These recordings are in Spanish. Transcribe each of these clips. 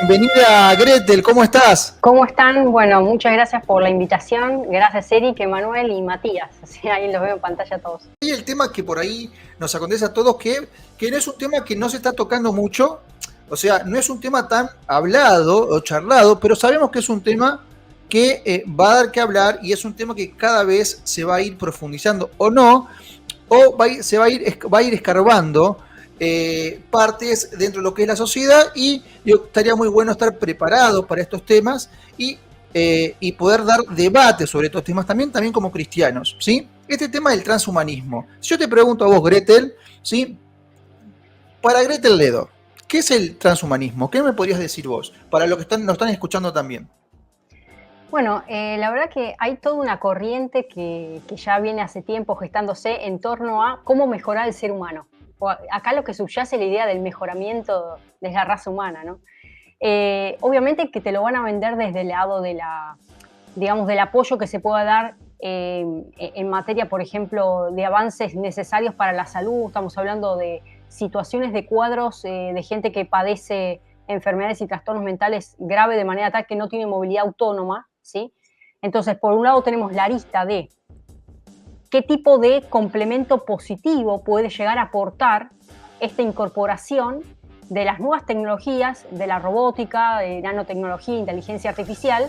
Bienvenida, Gretel, ¿cómo estás? ¿Cómo están? Bueno, muchas gracias por la invitación. Gracias, Eric, Emanuel y Matías. Así ahí los veo en pantalla todos. Y el tema que por ahí nos acontece a todos, que no es un tema que no se está tocando mucho, o sea, no es un tema tan hablado o charlado, pero sabemos que es un tema que va a dar que hablar y es un tema que cada vez se va a ir profundizando o no, o va a ir escarbando partes dentro de lo que es la sociedad y estaría muy bueno estar preparado para estos temas y poder dar debate sobre estos temas también como cristianos, ¿sí? Este tema del transhumanismo. Si yo te pregunto a vos, Gretel, ¿sí? Para Gretel Ledo, ¿qué es el transhumanismo? ¿Qué me podrías decir vos? Para los que nos están escuchando también. Bueno, la verdad que hay toda una corriente que ya viene hace tiempo gestándose en torno a cómo mejorar el ser humano. Acá lo que subyace es la idea del mejoramiento de la raza humana, ¿no? Obviamente que te lo van a vender desde el lado de digamos, del apoyo que se pueda dar en materia, por ejemplo, de avances necesarios para la salud. Estamos hablando de situaciones de cuadros de gente que padece enfermedades y trastornos mentales graves de manera tal que no tiene movilidad autónoma, ¿sí? Entonces, por un lado tenemos la arista de qué tipo de complemento positivo puede llegar a aportar esta incorporación de las nuevas tecnologías, de la robótica, de nanotecnología, inteligencia artificial,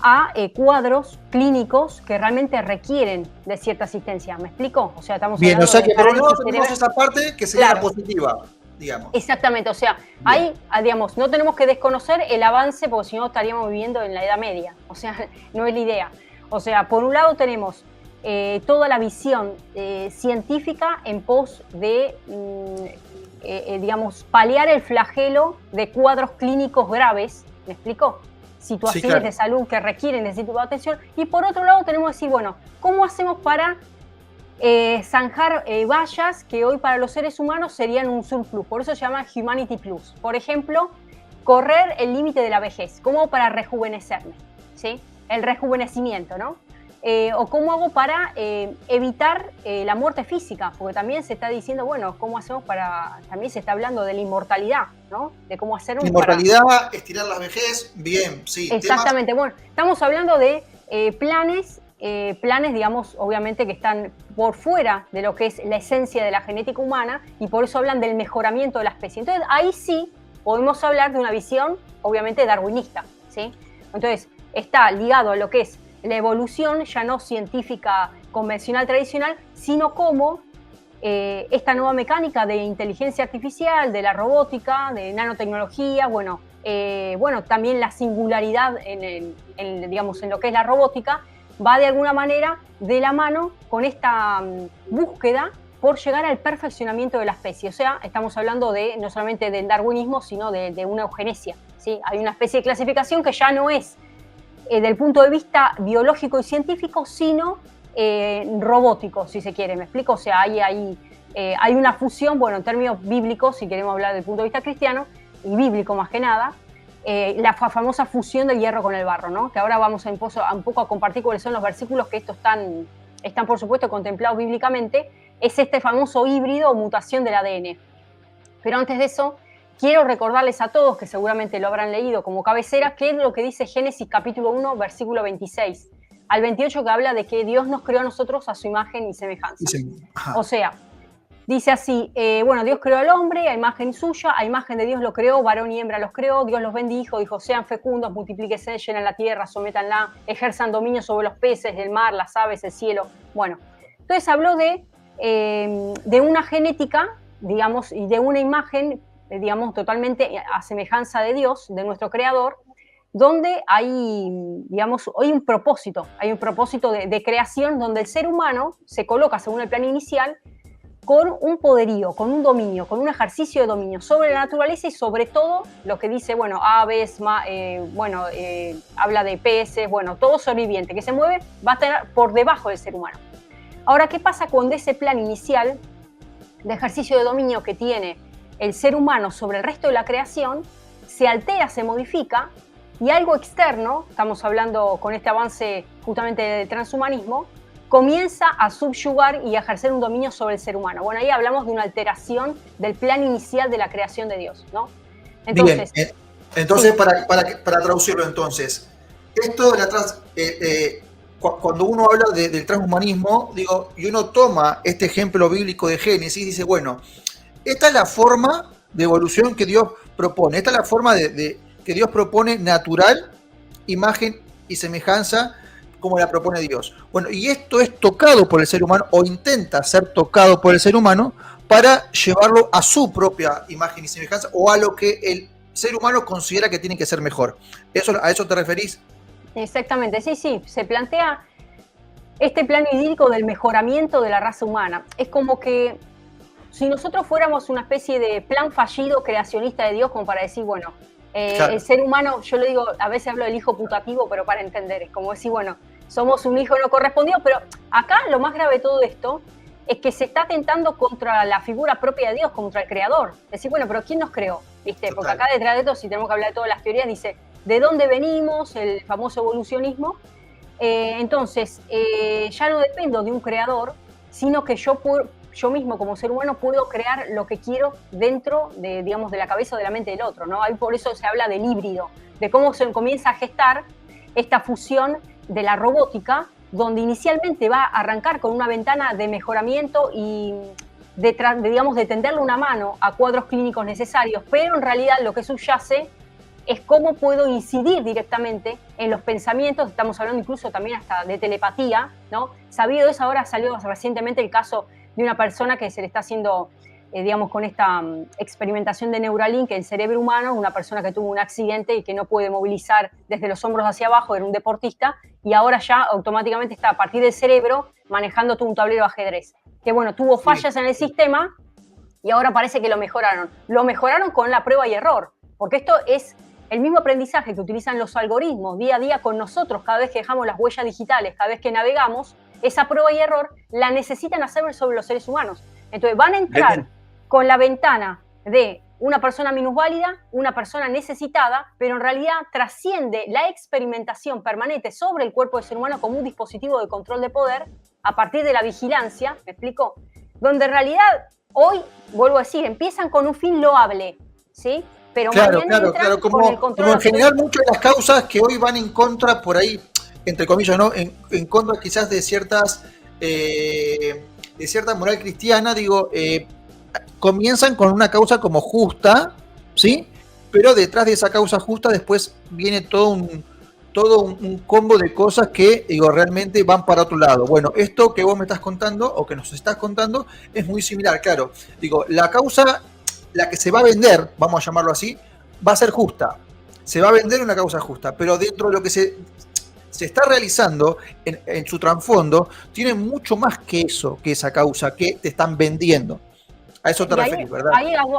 a cuadros clínicos que realmente requieren de cierta asistencia. ¿Me explico? O sea, estamos Bien, o hablando sea de que por un lado parálisis tenemos cerebral. esa parte que sería la Claro, positiva, digamos. exactamente. O sea, Bien. ahí, digamos, no tenemos que desconocer el avance porque si no estaríamos viviendo en la Edad Media. O sea, no es la idea. O sea, por un lado tenemos toda la visión científica en pos de, digamos, paliar el flagelo de cuadros clínicos graves. ¿Me explico? Sí, Situaciones claro. de salud que requieren de ese tipo de atención. Y por otro lado tenemos que decir, bueno, ¿cómo hacemos para zanjar vallas que hoy para los seres humanos serían un surplus? Por eso se llama Humanity Plus. Por ejemplo, correr el límite de la vejez. ¿Cómo hago para rejuvenecerme? ¿Sí? El rejuvenecimiento, ¿no? O cómo hago para evitar la muerte física, porque también se está diciendo, bueno, ¿cómo hacemos para...? También se está hablando de la inmortalidad, ¿no? De cómo hacerlo para... Inmortalidad, estirar la vejez, bien, sí, temas. Exactamente, bueno, estamos hablando de planes, digamos, obviamente que están por fuera de lo que es la esencia de la genética humana y por eso hablan del mejoramiento de la especie. Entonces, ahí sí podemos hablar de una visión, obviamente, darwinista, ¿sí? Entonces, está ligado a lo que es la evolución, ya no científica convencional tradicional, sino como esta nueva mecánica de inteligencia artificial, de la robótica, de nanotecnología, bueno, también la singularidad digamos, en lo que es la robótica, va de alguna manera de la mano con esta búsqueda por llegar al perfeccionamiento de la especie. O sea, estamos hablando no solamente del darwinismo, sino de una eugenesia, ¿sí? Hay una especie de clasificación que ya no es del punto de vista biológico y científico, sino robótico, si se quiere. ¿Me explico? O sea, hay una fusión, bueno, en términos bíblicos, si queremos hablar del punto de vista cristiano, y bíblico más que nada, la famosa fusión del hierro con el barro, ¿no? Que ahora vamos un poco a compartir cuáles son los versículos que estos están por supuesto contemplados bíblicamente. Es este famoso híbrido o mutación del ADN. Pero antes de eso, quiero recordarles a todos, que seguramente lo habrán leído como cabecera, qué es lo que dice Génesis capítulo 1, versículo 26 al 28, que habla de que Dios nos creó a nosotros a su imagen y semejanza. O sea, dice así, bueno, Dios creó al hombre a imagen suya, a imagen de Dios lo creó, varón y hembra los creó, Dios los bendijo, dijo, sean fecundos, multiplíquense, llenen la tierra, sométanla, ejerzan dominio sobre los peces del mar, las aves, el cielo. Bueno, entonces habló de una genética, digamos, y de una imagen, digamos, totalmente a semejanza de Dios, de nuestro creador, donde hay, digamos, hay un propósito de creación donde el ser humano se coloca, según el plan inicial, con un poderío, con un dominio, con un ejercicio de dominio sobre la naturaleza y sobre todo lo que dice, bueno, aves, habla de peces, bueno, todo sobreviviente que se mueve va a estar por debajo del ser humano. Ahora, ¿qué pasa cuando ese plan inicial de ejercicio de dominio que tiene el ser humano sobre el resto de la creación se altera, se modifica y algo externo, estamos hablando con este avance justamente del transhumanismo, comienza a subyugar y a ejercer un dominio sobre el ser humano? Bueno, ahí hablamos de una alteración del plan inicial de la creación de Dios, ¿no? Entonces, Bien, Entonces, Sí, para traducirlo, entonces, esto de la cuando uno habla del transhumanismo, digo, y uno toma este ejemplo bíblico de Génesis, dice, bueno, esta es la forma de evolución que Dios propone, esta es la forma que Dios propone natural, imagen y semejanza, como la propone Dios. Bueno, y esto es tocado por el ser humano, o intenta ser tocado por el ser humano, para llevarlo a su propia imagen y semejanza, o a lo que el ser humano considera que tiene que ser mejor. ¿A eso te referís? exactamente. Sí, sí, se plantea este plan idílico del mejoramiento de la raza humana. Es como que si nosotros fuéramos una especie de plan fallido creacionista de Dios, como para decir, bueno, el Claro. ser humano, yo le digo, a veces hablo del hijo putativo, pero para entender, es como decir, bueno, somos un hijo no correspondido, pero acá lo más grave de todo esto es que se está atentando contra la figura propia de Dios, contra el creador. Decir, bueno, pero ¿quién nos creó? ¿Viste? Porque Total. acá detrás de esto, si tenemos que hablar de todas las teorías, dice, ¿de dónde venimos? El famoso evolucionismo. Entonces, ya no dependo de un creador, sino que yo mismo como ser humano puedo crear lo que quiero dentro de, digamos, de la cabeza o de la mente del otro, ¿no? Ahí por eso se habla del híbrido, de cómo se comienza a gestar esta fusión de la robótica, donde inicialmente va a arrancar con una ventana de mejoramiento y digamos, de tenderle una mano a cuadros clínicos necesarios, pero en realidad lo que subyace es cómo puedo incidir directamente en los pensamientos, estamos hablando incluso también hasta de telepatía, ¿no? Sabido eso, ahora salió recientemente el caso de una persona que se le está haciendo, digamos, con esta experimentación de Neuralink en el cerebro humano, una persona que tuvo un accidente y que no puede movilizar desde los hombros hacia abajo, era un deportista, y ahora ya automáticamente está a partir del cerebro manejando todo un tablero de ajedrez. Que bueno, tuvo fallas en el sistema y ahora parece que lo mejoraron. Lo mejoraron con la prueba y error, porque esto es el mismo aprendizaje que utilizan los algoritmos día a día con nosotros, cada vez que dejamos las huellas digitales, cada vez que navegamos, esa prueba y error la necesitan hacer sobre los seres humanos. Entonces van a entrar con la ventana de una persona minusválida, una persona necesitada, pero en realidad trasciende la experimentación permanente sobre el cuerpo del ser humano como un dispositivo de control de poder a partir de la vigilancia, ¿me explico? Donde en realidad hoy, vuelvo a decir, empiezan con un fin loable, ¿sí? Pero Claro, mañana claro, entran claro. con el control Como en general absoluto. muchas de las causas que hoy van en contra, por ahí, entre comillas, ¿no? En contra quizás de cierta moral cristiana, digo, comienzan con una causa como justa, ¿sí? Pero detrás de esa causa justa después viene todo un combo de cosas que, digo, realmente van para otro lado. Bueno, esto que vos me estás contando, o que nos estás contando, es muy similar, claro. Digo, la causa, la que se va a vender, vamos a llamarlo así, va a ser justa. Se va a vender una causa justa, pero dentro de lo que se está realizando en su trasfondo, tiene mucho más que eso, que esa causa que te están vendiendo. A eso te Y referís, ¿verdad? ahí hago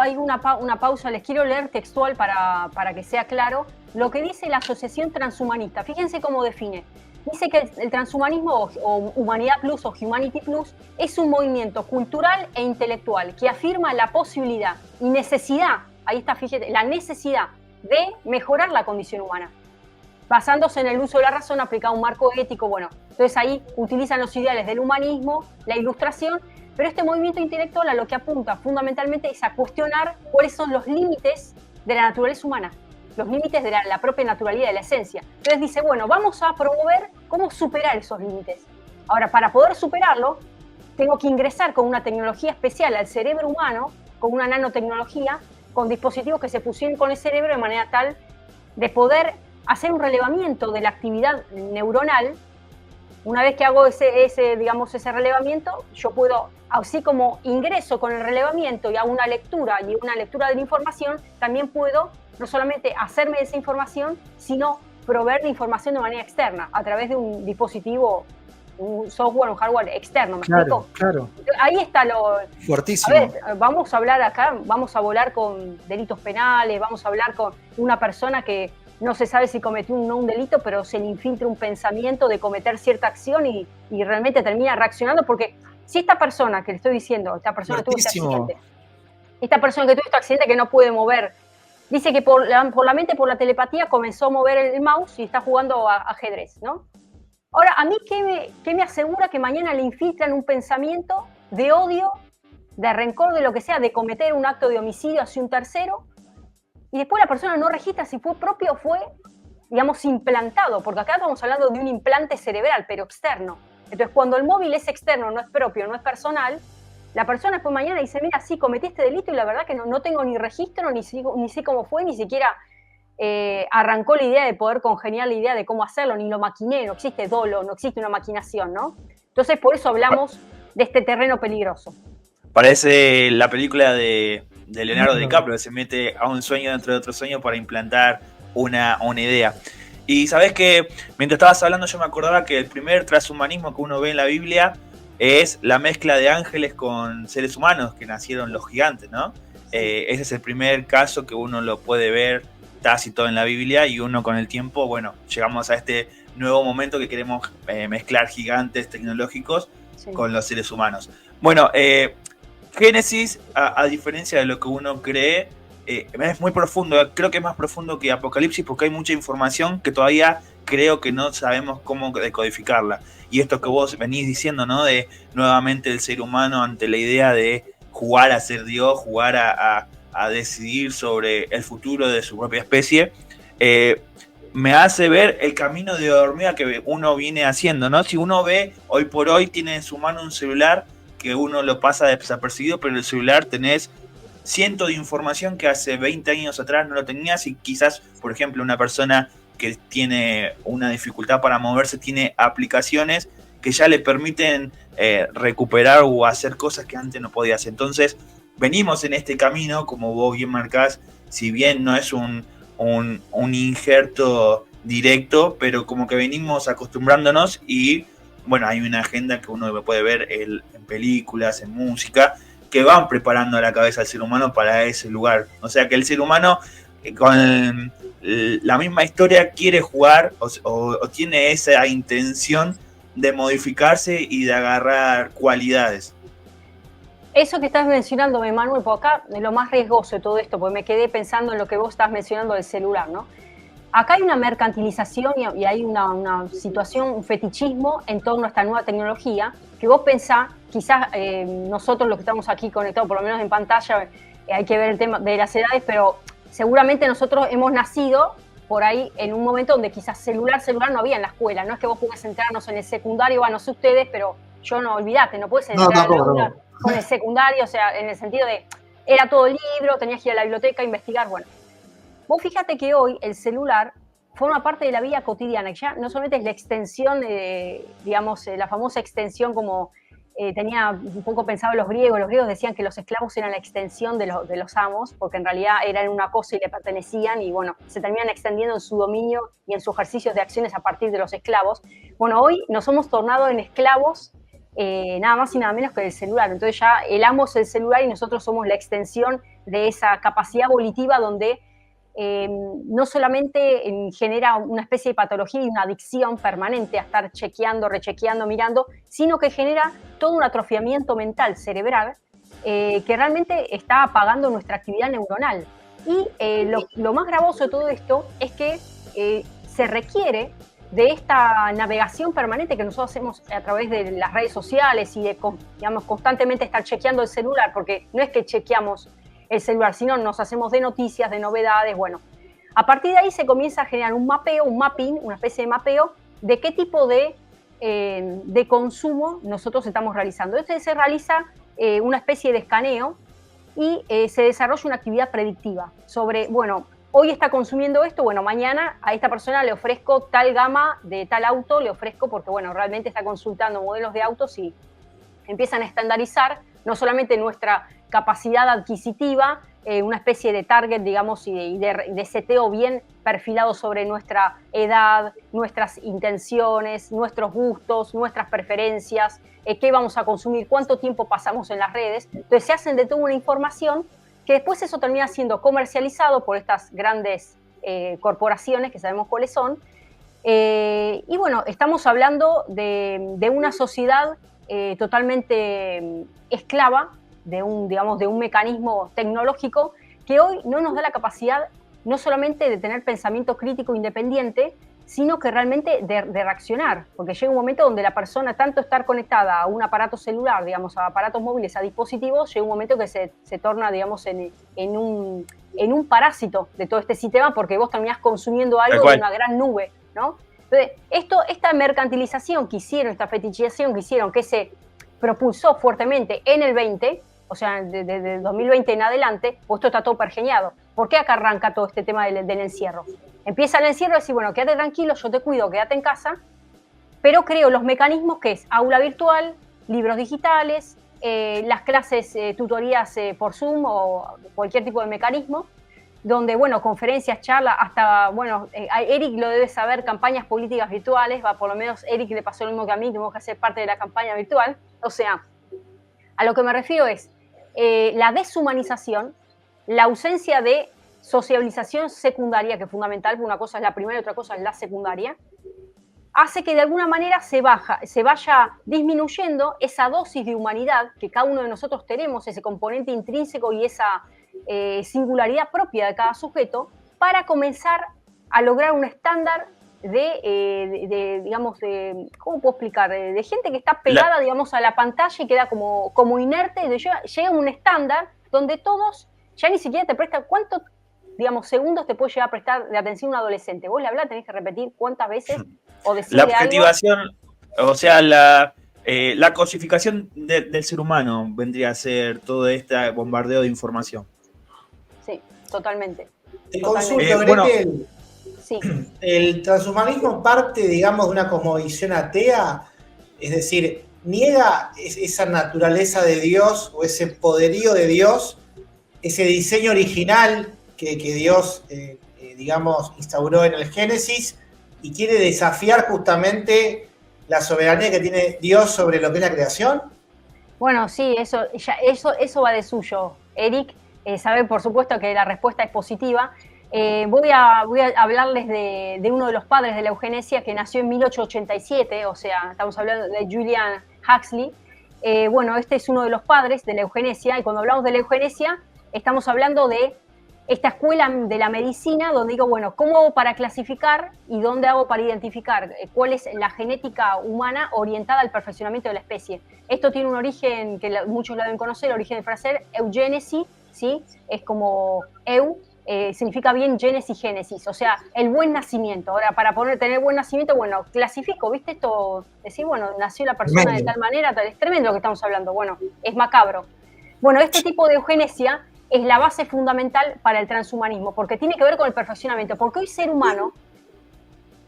una pausa, les quiero leer textual para que sea claro lo que dice la Asociación Transhumanista. Fíjense cómo define. Dice que el transhumanismo o Humanidad Plus o Humanity Plus es un movimiento cultural e intelectual que afirma la posibilidad y necesidad, ahí está, fíjate, la necesidad de mejorar la condición humana, basándose en el uso de la razón aplicado a un marco ético. Bueno, entonces ahí utilizan los ideales del humanismo, la ilustración, pero este movimiento intelectual a lo que apunta fundamentalmente es a cuestionar cuáles son los límites de la naturaleza humana, los límites de la propia naturalidad, de la esencia. Entonces dice, bueno, vamos a promover cómo superar esos límites. Ahora, para poder superarlo, tengo que ingresar con una tecnología especial al cerebro humano, con una nanotecnología, con dispositivos que se fusionen con el cerebro de manera tal de poder hacer un relevamiento de la actividad neuronal. Una vez que hago ese relevamiento, yo puedo, así como ingreso con el relevamiento y hago una lectura de la información, también puedo no solamente hacerme de esa información, sino proveer de información de manera externa, a través de un dispositivo, un software, un hardware externo, ¿me explico? Claro. Ahí está lo... Fuertísimo. A ver, vamos a hablar acá, vamos a volar con delitos penales, vamos a hablar con una persona que no se sabe si cometió un delito, pero se le infiltra un pensamiento de cometer cierta acción y realmente termina reaccionando, porque si esta persona que le estoy diciendo, esta persona que tuvo este accidente, que no puede mover, dice que por la mente, por la telepatía, comenzó a mover el mouse y está jugando a ajedrez, ¿no? Ahora, ¿a mí qué me asegura que mañana le infiltran un pensamiento de odio, de rencor, de lo que sea, de cometer un acto de homicidio hacia un tercero? y después la persona no registra si fue propio o fue, digamos, implantado, porque acá estamos hablando de un implante cerebral, pero externo. Entonces, cuando el móvil es externo, no es propio, no es personal, la persona después mañana dice, mira, sí, cometí este delito y la verdad que no tengo ni registro, ni sé cómo fue, ni siquiera arrancó la idea de poder congeniar la idea de cómo hacerlo, ni lo maquiné, no existe dolo, no existe una maquinación, ¿no? Entonces, por eso hablamos de este terreno peligroso. Parece la película de Leonardo DiCaprio, que se mete a un sueño dentro de otro sueño para implantar una idea. Y sabes que mientras estabas hablando yo me acordaba que el primer transhumanismo que uno ve en la Biblia es la mezcla de ángeles con seres humanos, que nacieron los gigantes, ¿no? Ese es el primer caso que uno lo puede ver tácito en la Biblia, y uno con el tiempo, bueno, llegamos a este nuevo momento que queremos mezclar gigantes tecnológicos con los seres humanos. Bueno, Génesis, a diferencia de lo que uno cree, es muy profundo. Creo que es más profundo que Apocalipsis porque hay mucha información que todavía creo que no sabemos cómo decodificarla. Y esto que vos venís diciendo, ¿no? De nuevamente el ser humano ante la idea de jugar a ser Dios, jugar a decidir sobre el futuro de su propia especie, me hace ver el camino de hormiga que uno viene haciendo, ¿no? Si uno ve, hoy por hoy tiene en su mano un celular que uno lo pasa desapercibido, pero en el celular tenés cientos de información que hace 20 años atrás no lo tenías, y quizás, por ejemplo, una persona que tiene una dificultad para moverse tiene aplicaciones que ya le permiten recuperar o hacer cosas que antes no podía hacer. Entonces, venimos en este camino, como vos bien marcás, si bien no es un injerto directo, pero como que venimos acostumbrándonos, y bueno, hay una agenda que uno puede ver en películas, en música, que van preparando a la cabeza al ser humano para ese lugar. O sea que el ser humano con la misma historia quiere jugar o tiene esa intención de modificarse y de agarrar cualidades. Eso que estás mencionando, Manuel, por acá es lo más riesgoso de todo esto, porque me quedé pensando en lo que vos estás mencionando del celular, ¿no? Acá hay una mercantilización y hay una situación, un fetichismo en torno a esta nueva tecnología, que vos pensás, quizás nosotros los que estamos aquí conectados, por lo menos en pantalla, hay que ver el tema de las edades, pero seguramente nosotros hemos nacido por ahí en un momento donde quizás celular no había en la escuela. No es que vos puedas entrarnos en el secundario, bueno, no sé ustedes, pero yo no, olvidate, no puedes entrar con el secundario, o sea, en el sentido de, era todo libro, tenías que ir a la biblioteca a investigar, bueno. Vos fíjate que hoy el celular forma parte de la vida cotidiana, que ya no solamente es la extensión, digamos, la famosa extensión como tenía un poco pensado los griegos decían que los esclavos eran la extensión de los amos, porque en realidad eran una cosa y le pertenecían, y bueno, se terminan extendiendo en su dominio y en sus ejercicios de acciones a partir de los esclavos. Bueno, hoy nos hemos tornado en esclavos nada más y nada menos que del celular. Entonces ya el amo es el celular y nosotros somos la extensión de esa capacidad volitiva donde no solamente genera una especie de patología y una adicción permanente a estar chequeando, rechequeando, mirando, sino que genera todo un atrofiamiento mental, cerebral, que realmente está apagando nuestra actividad neuronal. Y lo más gravoso de todo esto es que se requiere de esta navegación permanente que nosotros hacemos a través de las redes sociales y de, digamos, constantemente estar chequeando el celular, porque no es que chequeamos el celular, sino nos hacemos de noticias, de novedades, bueno. A partir de ahí se comienza a generar un mapeo, un mapping, una especie de mapeo de qué tipo de consumo nosotros estamos realizando. Entonces se realiza una especie de escaneo y se desarrolla una actividad predictiva sobre, bueno, hoy está consumiendo esto, bueno, mañana a esta persona le ofrezco tal gama de tal auto, le ofrezco porque, bueno, realmente está consultando modelos de autos y empiezan a estandarizar no solamente nuestra capacidad adquisitiva, una especie de target, digamos, y de seteo bien perfilado sobre nuestra edad, nuestras intenciones, nuestros gustos, nuestras preferencias, qué vamos a consumir, cuánto tiempo pasamos en las redes. Entonces se hacen de toda una información que después eso termina siendo comercializado por estas grandes corporaciones que sabemos cuáles son. Y bueno, estamos hablando de una sociedad totalmente esclava de un mecanismo tecnológico que hoy no nos da la capacidad no solamente de tener pensamiento crítico independiente, sino que realmente de reaccionar, porque llega un momento donde la persona, tanto estar conectada a un aparato celular, digamos, a aparatos móviles, a dispositivos, llega un momento que se torna, digamos, en un parásito de todo este sistema, porque vos terminás consumiendo algo de una gran nube, ¿no? Entonces, esta mercantilización que hicieron, esta fetichización que hicieron, que se propulsó fuertemente en el 20, o sea, desde 2020 en adelante, pues esto está todo pergeñado. ¿Por qué acá arranca todo este tema del encierro? Empieza el encierro y decir, bueno, quédate tranquilo, yo te cuido, quédate en casa, pero creo los mecanismos que es aula virtual, libros digitales, las clases, tutorías por Zoom o cualquier tipo de mecanismo, donde, bueno, conferencias, charlas, hasta, bueno, a Eric lo debe saber, campañas políticas virtuales, por lo menos Eric le pasó lo mismo que a mí, tenemos que hacer parte de la campaña virtual. O sea, a lo que me refiero es la deshumanización, la ausencia de sociabilización secundaria, que es fundamental, porque una cosa es la primera y otra cosa es la secundaria, hace que de alguna manera se vaya disminuyendo esa dosis de humanidad que cada uno de nosotros tenemos, ese componente intrínseco y esa singularidad propia de cada sujeto, para comenzar a lograr un estándar digamos, ¿cómo puedo explicar? De gente que está pegada, digamos, a la pantalla y queda como inerte, llega a un estándar donde todos ya ni siquiera te prestan cuánto, digamos, segundos te puede llegar a prestar de atención un adolescente. Vos le hablás, tenés que repetir cuántas veces o decirle la objetivación, algo. O sea, la cosificación del ser humano vendría a ser todo este bombardeo de información. Sí, totalmente. Te consulto, Gretel. Bueno, sí. ¿El transhumanismo parte, digamos, de una cosmovisión atea? Es decir, ¿niega esa naturaleza de Dios o ese poderío de Dios, ese diseño original que Dios, digamos, instauró en el Génesis, y quiere desafiar justamente la soberanía que tiene Dios sobre lo que es la creación? Bueno, sí, eso va de suyo, Eric. Sabe, por supuesto, que la respuesta es positiva. Voy a hablarles de uno de los padres de la eugenesia, que nació en 1887, o sea, estamos hablando de Julian Huxley. Bueno, este es uno de los padres de la eugenesia, y cuando hablamos de la eugenesia, estamos hablando de esta escuela de la medicina, donde digo, bueno, ¿cómo hago para clasificar y dónde hago para identificar cuál es la genética humana orientada al perfeccionamiento de la especie? Esto tiene un origen que muchos lo deben conocer, el origen del francés, eugénesis, ¿sí? Es como significa bien génesis, génesis, o sea, el buen nacimiento. Ahora, para tener buen nacimiento, bueno, clasifico, ¿viste? Esto, decir, bueno, nació la persona de tal manera, es tremendo lo que estamos hablando, bueno, es macabro. Bueno, este tipo de eugenesia es la base fundamental para el transhumanismo, porque tiene que ver con el perfeccionamiento, porque hoy ser humano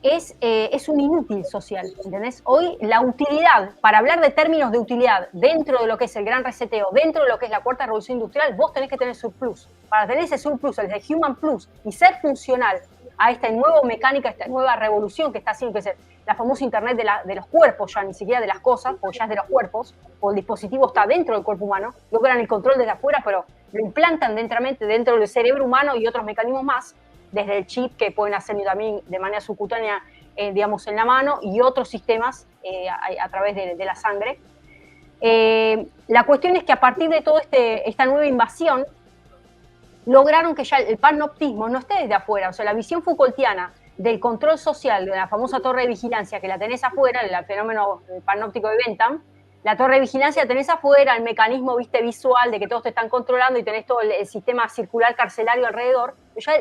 es un inútil social, ¿entendés? Hoy la utilidad, para hablar de términos de utilidad dentro de lo que es el gran reseteo, dentro de lo que es la cuarta revolución industrial, vos tenés que tener surplus. Para tener ese surplus, el de Human Plus, y ser funcional a esta nueva mecánica, a esta nueva revolución que está haciendo, que es la famosa Internet de los cuerpos, ya ni siquiera de las cosas, porque ya es de los cuerpos, o el dispositivo está dentro del cuerpo humano, logran el control desde afuera, pero lo implantan dentro del cerebro humano y otros mecanismos más, desde el chip que pueden hacer también de manera subcutánea, digamos, en la mano, y otros sistemas a través de la sangre. La cuestión es que a partir de toda esta nueva invasión, lograron que ya el panoptismo no esté desde afuera, o sea, la visión Foucaultiana del control social, de la famosa torre de vigilancia que la tenés afuera, el fenómeno panóptico de Bentham, la torre de vigilancia la tenés afuera, el mecanismo, viste, visual de que todos te están controlando y tenés todo el sistema circular carcelario alrededor, ya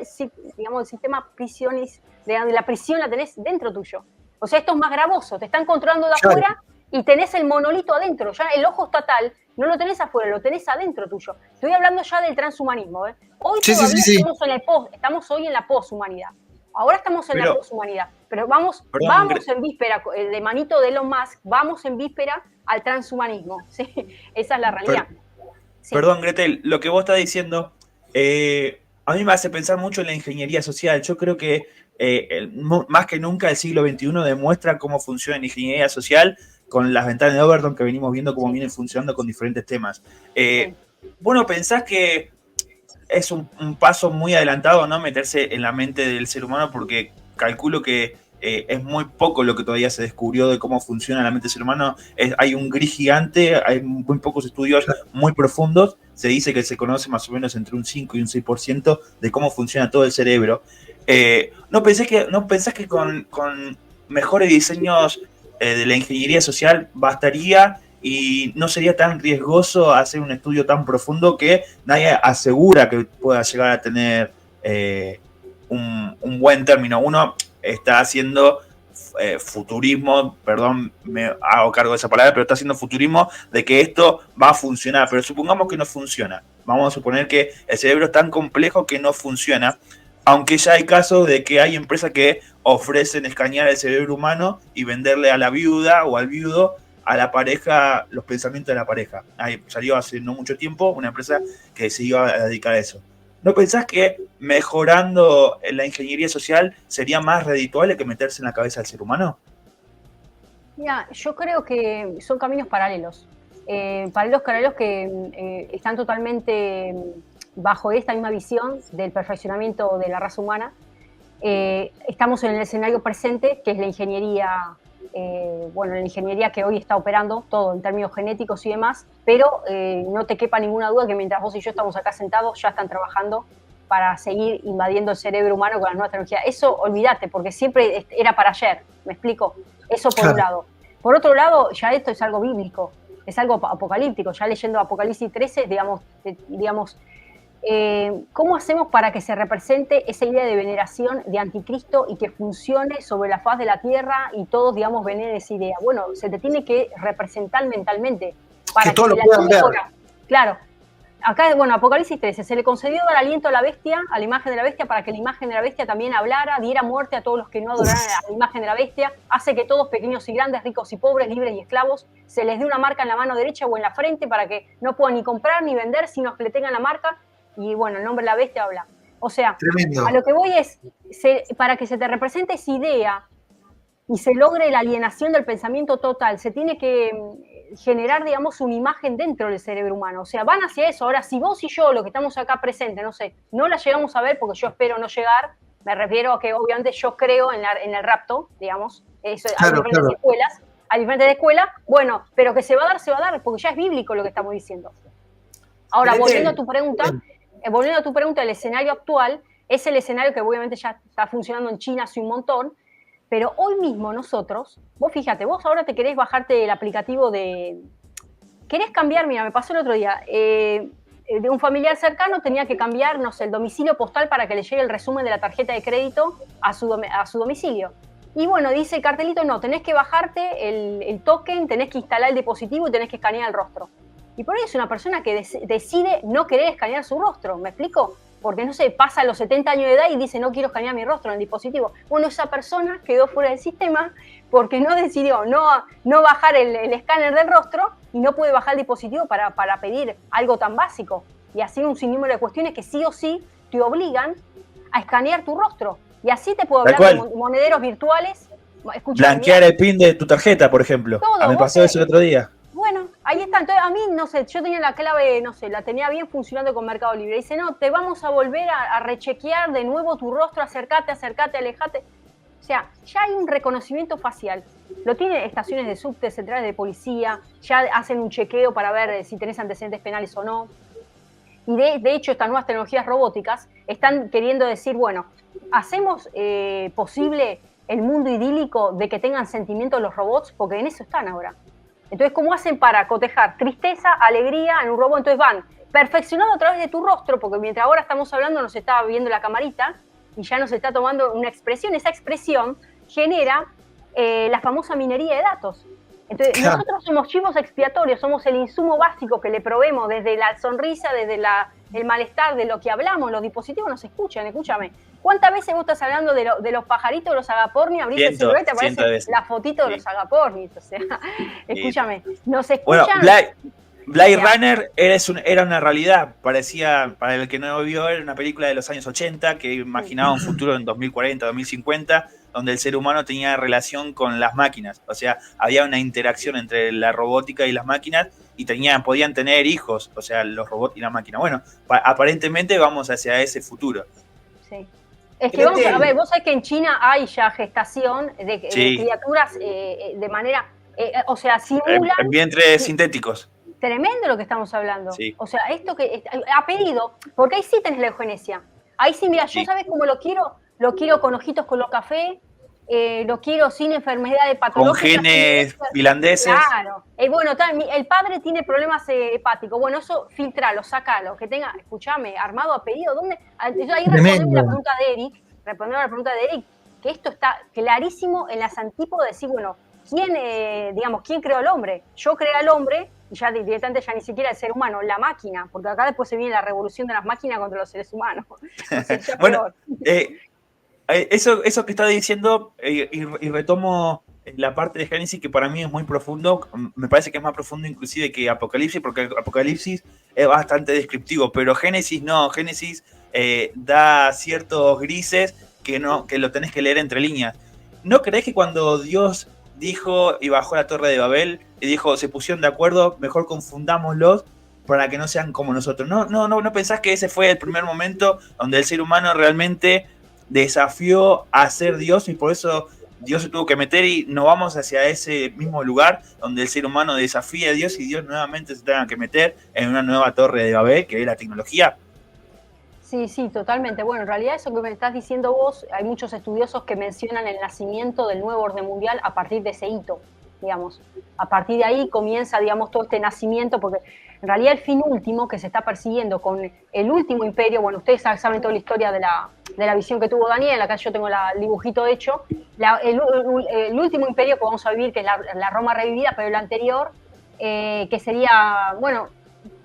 digamos, el sistema prisiones, de la prisión la tenés dentro tuyo. O sea, esto es más gravoso, te están controlando de afuera y tenés el monolito adentro, ya el ojo estatal no lo tenés afuera, lo tenés adentro tuyo. Estoy hablando ya del transhumanismo, ¿eh? Hoy todavía estamos hoy en la poshumanidad. Ahora estamos en la poshumanidad, pero vamos en víspera, de manito de Elon Musk, vamos en víspera al transhumanismo, ¿sí? Esa es la realidad. Perdón, Gretel, lo que vos estás diciendo, a mí me hace pensar mucho en la ingeniería social. Yo creo que más que nunca el siglo XXI demuestra cómo funciona la ingeniería social con las ventanas de Overton que venimos viendo cómo vienen funcionando con diferentes temas. Bueno, pensás que es un paso muy adelantado, ¿no? Meterse en la mente del ser humano, porque calculo que es muy poco lo que todavía se descubrió de cómo funciona la mente del ser humano. Hay un gris gigante, hay muy pocos estudios muy profundos. Se dice que se conoce más o menos entre un 5 y un 6% de cómo funciona todo el cerebro. ¿No pensás que con mejores diseños de la ingeniería social bastaría y no sería tan riesgoso hacer un estudio tan profundo que nadie asegura que pueda llegar a tener un buen término? Uno está haciendo futurismo, perdón, me hago cargo de esa palabra, pero está haciendo futurismo de que esto va a funcionar, pero supongamos que no funciona. Vamos a suponer que el cerebro es tan complejo que no funciona, aunque ya hay casos de que hay empresas que ofrecen escanear el cerebro humano y venderle a la viuda o al viudo, a la pareja, los pensamientos de la pareja. Salió hace no mucho tiempo una empresa que se iba a dedicar a eso. ¿No pensás que mejorando la ingeniería social sería más redituable que meterse en la cabeza del ser humano? Mira, yo creo que son caminos paralelos. Paralelos que están totalmente bajo esta misma visión del perfeccionamiento de la raza humana. Estamos en el escenario presente, que es la ingeniería, la ingeniería que hoy está operando todo en términos genéticos y demás, pero no te quepa ninguna duda que mientras vos y yo estamos acá sentados, ya están trabajando para seguir invadiendo el cerebro humano con las nuevas tecnologías. Eso olvídate, porque siempre era para ayer, ¿me explico? Eso por un lado. Por otro lado, ya esto es algo bíblico, es algo apocalíptico. Ya leyendo Apocalipsis 13, digamos, ¿cómo hacemos para que se represente esa idea de veneración de anticristo y que funcione sobre la faz de la tierra y todos, digamos, veneren esa idea? Bueno, se te tiene que representar mentalmente para que todos lo puedan ver. Claro. Acá, bueno, Apocalipsis 13, se le concedió dar aliento a la bestia, a la imagen de la bestia, para que la imagen de la bestia también hablara, diera muerte a todos los que no adoraran a la imagen de la bestia, hace que todos, pequeños y grandes, ricos y pobres, libres y esclavos, se les dé una marca en la mano derecha o en la frente para que no puedan ni comprar ni vender, sino que le tengan la marca. Y bueno, el nombre de la bestia habla. O sea, tremendo. A lo que voy es, para que se te represente esa idea y se logre la alienación del pensamiento total, se tiene que generar, digamos, una imagen dentro del cerebro humano. O sea, van hacia eso. Ahora, si vos y yo, los que estamos acá presentes, no sé, no la llegamos a ver, porque yo espero no llegar, me refiero a que obviamente yo creo en el rapto, digamos, eso, claro, hay diferentes escuelas, bueno, pero que se va a dar, porque ya es bíblico lo que estamos diciendo. Ahora, volviendo a tu pregunta, el escenario actual es el escenario que obviamente ya está funcionando en China hace un montón, pero hoy mismo nosotros, vos fíjate, vos ahora te querés bajarte el aplicativo querés cambiar, mira, me pasó el otro día, de un familiar cercano tenía que cambiar, no sé, el domicilio postal para que le llegue el resumen de la tarjeta de crédito a su domicilio. Y bueno, dice el cartelito, no, tenés que bajarte el token, tenés que instalar el dispositivo y tenés que escanear el rostro. Y por ahí es una persona que decide no querer escanear su rostro, ¿me explico? Porque, no sé, pasa a los 70 años de edad y dice, no quiero escanear mi rostro en el dispositivo. Bueno, esa persona quedó fuera del sistema porque no decidió no bajar el escáner del rostro y no puede bajar el dispositivo para pedir algo tan básico. Y así un sinnúmero de cuestiones que sí o sí te obligan a escanear tu rostro. Y así te puedo hablar de monederos virtuales. Blanquear el PIN de tu tarjeta, por ejemplo. Me pasó eso el otro día. Bueno, ahí está. Entonces, a mí, no sé, yo tenía la clave, no sé, la tenía bien funcionando con Mercado Libre. Dice, no, te vamos a volver a rechequear de nuevo tu rostro, acércate, alejate. O sea, ya hay un reconocimiento facial. Lo tiene estaciones de subte, centrales de policía, ya hacen un chequeo para ver si tenés antecedentes penales o no. Y de hecho, estas nuevas tecnologías robóticas están queriendo decir, bueno, hacemos posible el mundo idílico de que tengan sentimientos los robots, porque en eso están ahora. Entonces, ¿cómo hacen para cotejar tristeza, alegría en un robot? Entonces van perfeccionando a través de tu rostro, porque mientras ahora estamos hablando nos está viendo la camarita y ya nos está tomando una expresión. Esa expresión genera la famosa minería de datos. Entonces, nosotros somos chivos expiatorios, somos el insumo básico que le proveemos desde la sonrisa, desde el malestar, de lo que hablamos. Los dispositivos nos escuchan, escúchame. ¿Cuántas veces vos estás hablando de los pajaritos, de los agapornis? Abrís el celular y te aparece la fotito de los agapornis. O sea, escúchame, nos escuchan. Bueno, Blade Runner era una realidad, parecía, para el que no lo vio, era una película de los años 80 que imaginaba un futuro en 2040, 2050, donde el ser humano tenía relación con las máquinas. O sea, había una interacción entre la robótica y las máquinas y podían tener hijos, o sea, los robots y la máquina. Bueno, aparentemente vamos hacia ese futuro. Sí. Es que vamos a ver, vos sabés que en China hay ya gestación de criaturas de manera, o sea, simulan... En vientres sintéticos. Tremendo lo que estamos hablando. Sí. O sea, esto que ha pedido, porque ahí sí tenés la eugenesia. Ahí sí, mira, yo sabés cómo lo quiero con ojitos color café, lo quiero sin enfermedad hepatológica. Con genes finlandeses. Claro. Bueno, el padre tiene problemas hepáticos. Bueno, eso filtralo, sacalo, que tenga, escuchame, armado a pedido. ¿Dónde? Yo ahí respondemos a la pregunta de Eric, que esto está clarísimo en las antípodas de decir, bueno, ¿quién creó al hombre? Yo creé al hombre, y ya directamente ya ni siquiera el ser humano, la máquina, porque acá después se viene la revolución de las máquinas contra los seres humanos. Entonces, bueno, eso que está diciendo, y retomo la parte de Génesis, que para mí es muy profundo, me parece que es más profundo inclusive que Apocalipsis, porque Apocalipsis es bastante descriptivo, pero Génesis no, Génesis da ciertos grises que lo tenés que leer entre líneas. ¿No creés que cuando Dios dijo y bajó la Torre de Babel y dijo, se pusieron de acuerdo, mejor confundámoslos para que no sean como nosotros? ¿No pensás que ese fue el primer momento donde el ser humano realmente desafió a ser Dios y por eso Dios se tuvo que meter y nos vamos hacia ese mismo lugar donde el ser humano desafía a Dios y Dios nuevamente se tenga que meter en una nueva Torre de Babel, que es la tecnología? Sí, totalmente. Bueno, en realidad eso que me estás diciendo vos, hay muchos estudiosos que mencionan el nacimiento del nuevo orden mundial a partir de ese hito, digamos. A partir de ahí comienza, digamos, todo este nacimiento, porque en realidad el fin último que se está persiguiendo con el último imperio, bueno, ustedes saben toda la historia de la visión que tuvo Daniel, acá yo tengo el dibujito hecho, el último imperio que vamos a vivir, que es la Roma revivida, pero el anterior, que sería, bueno,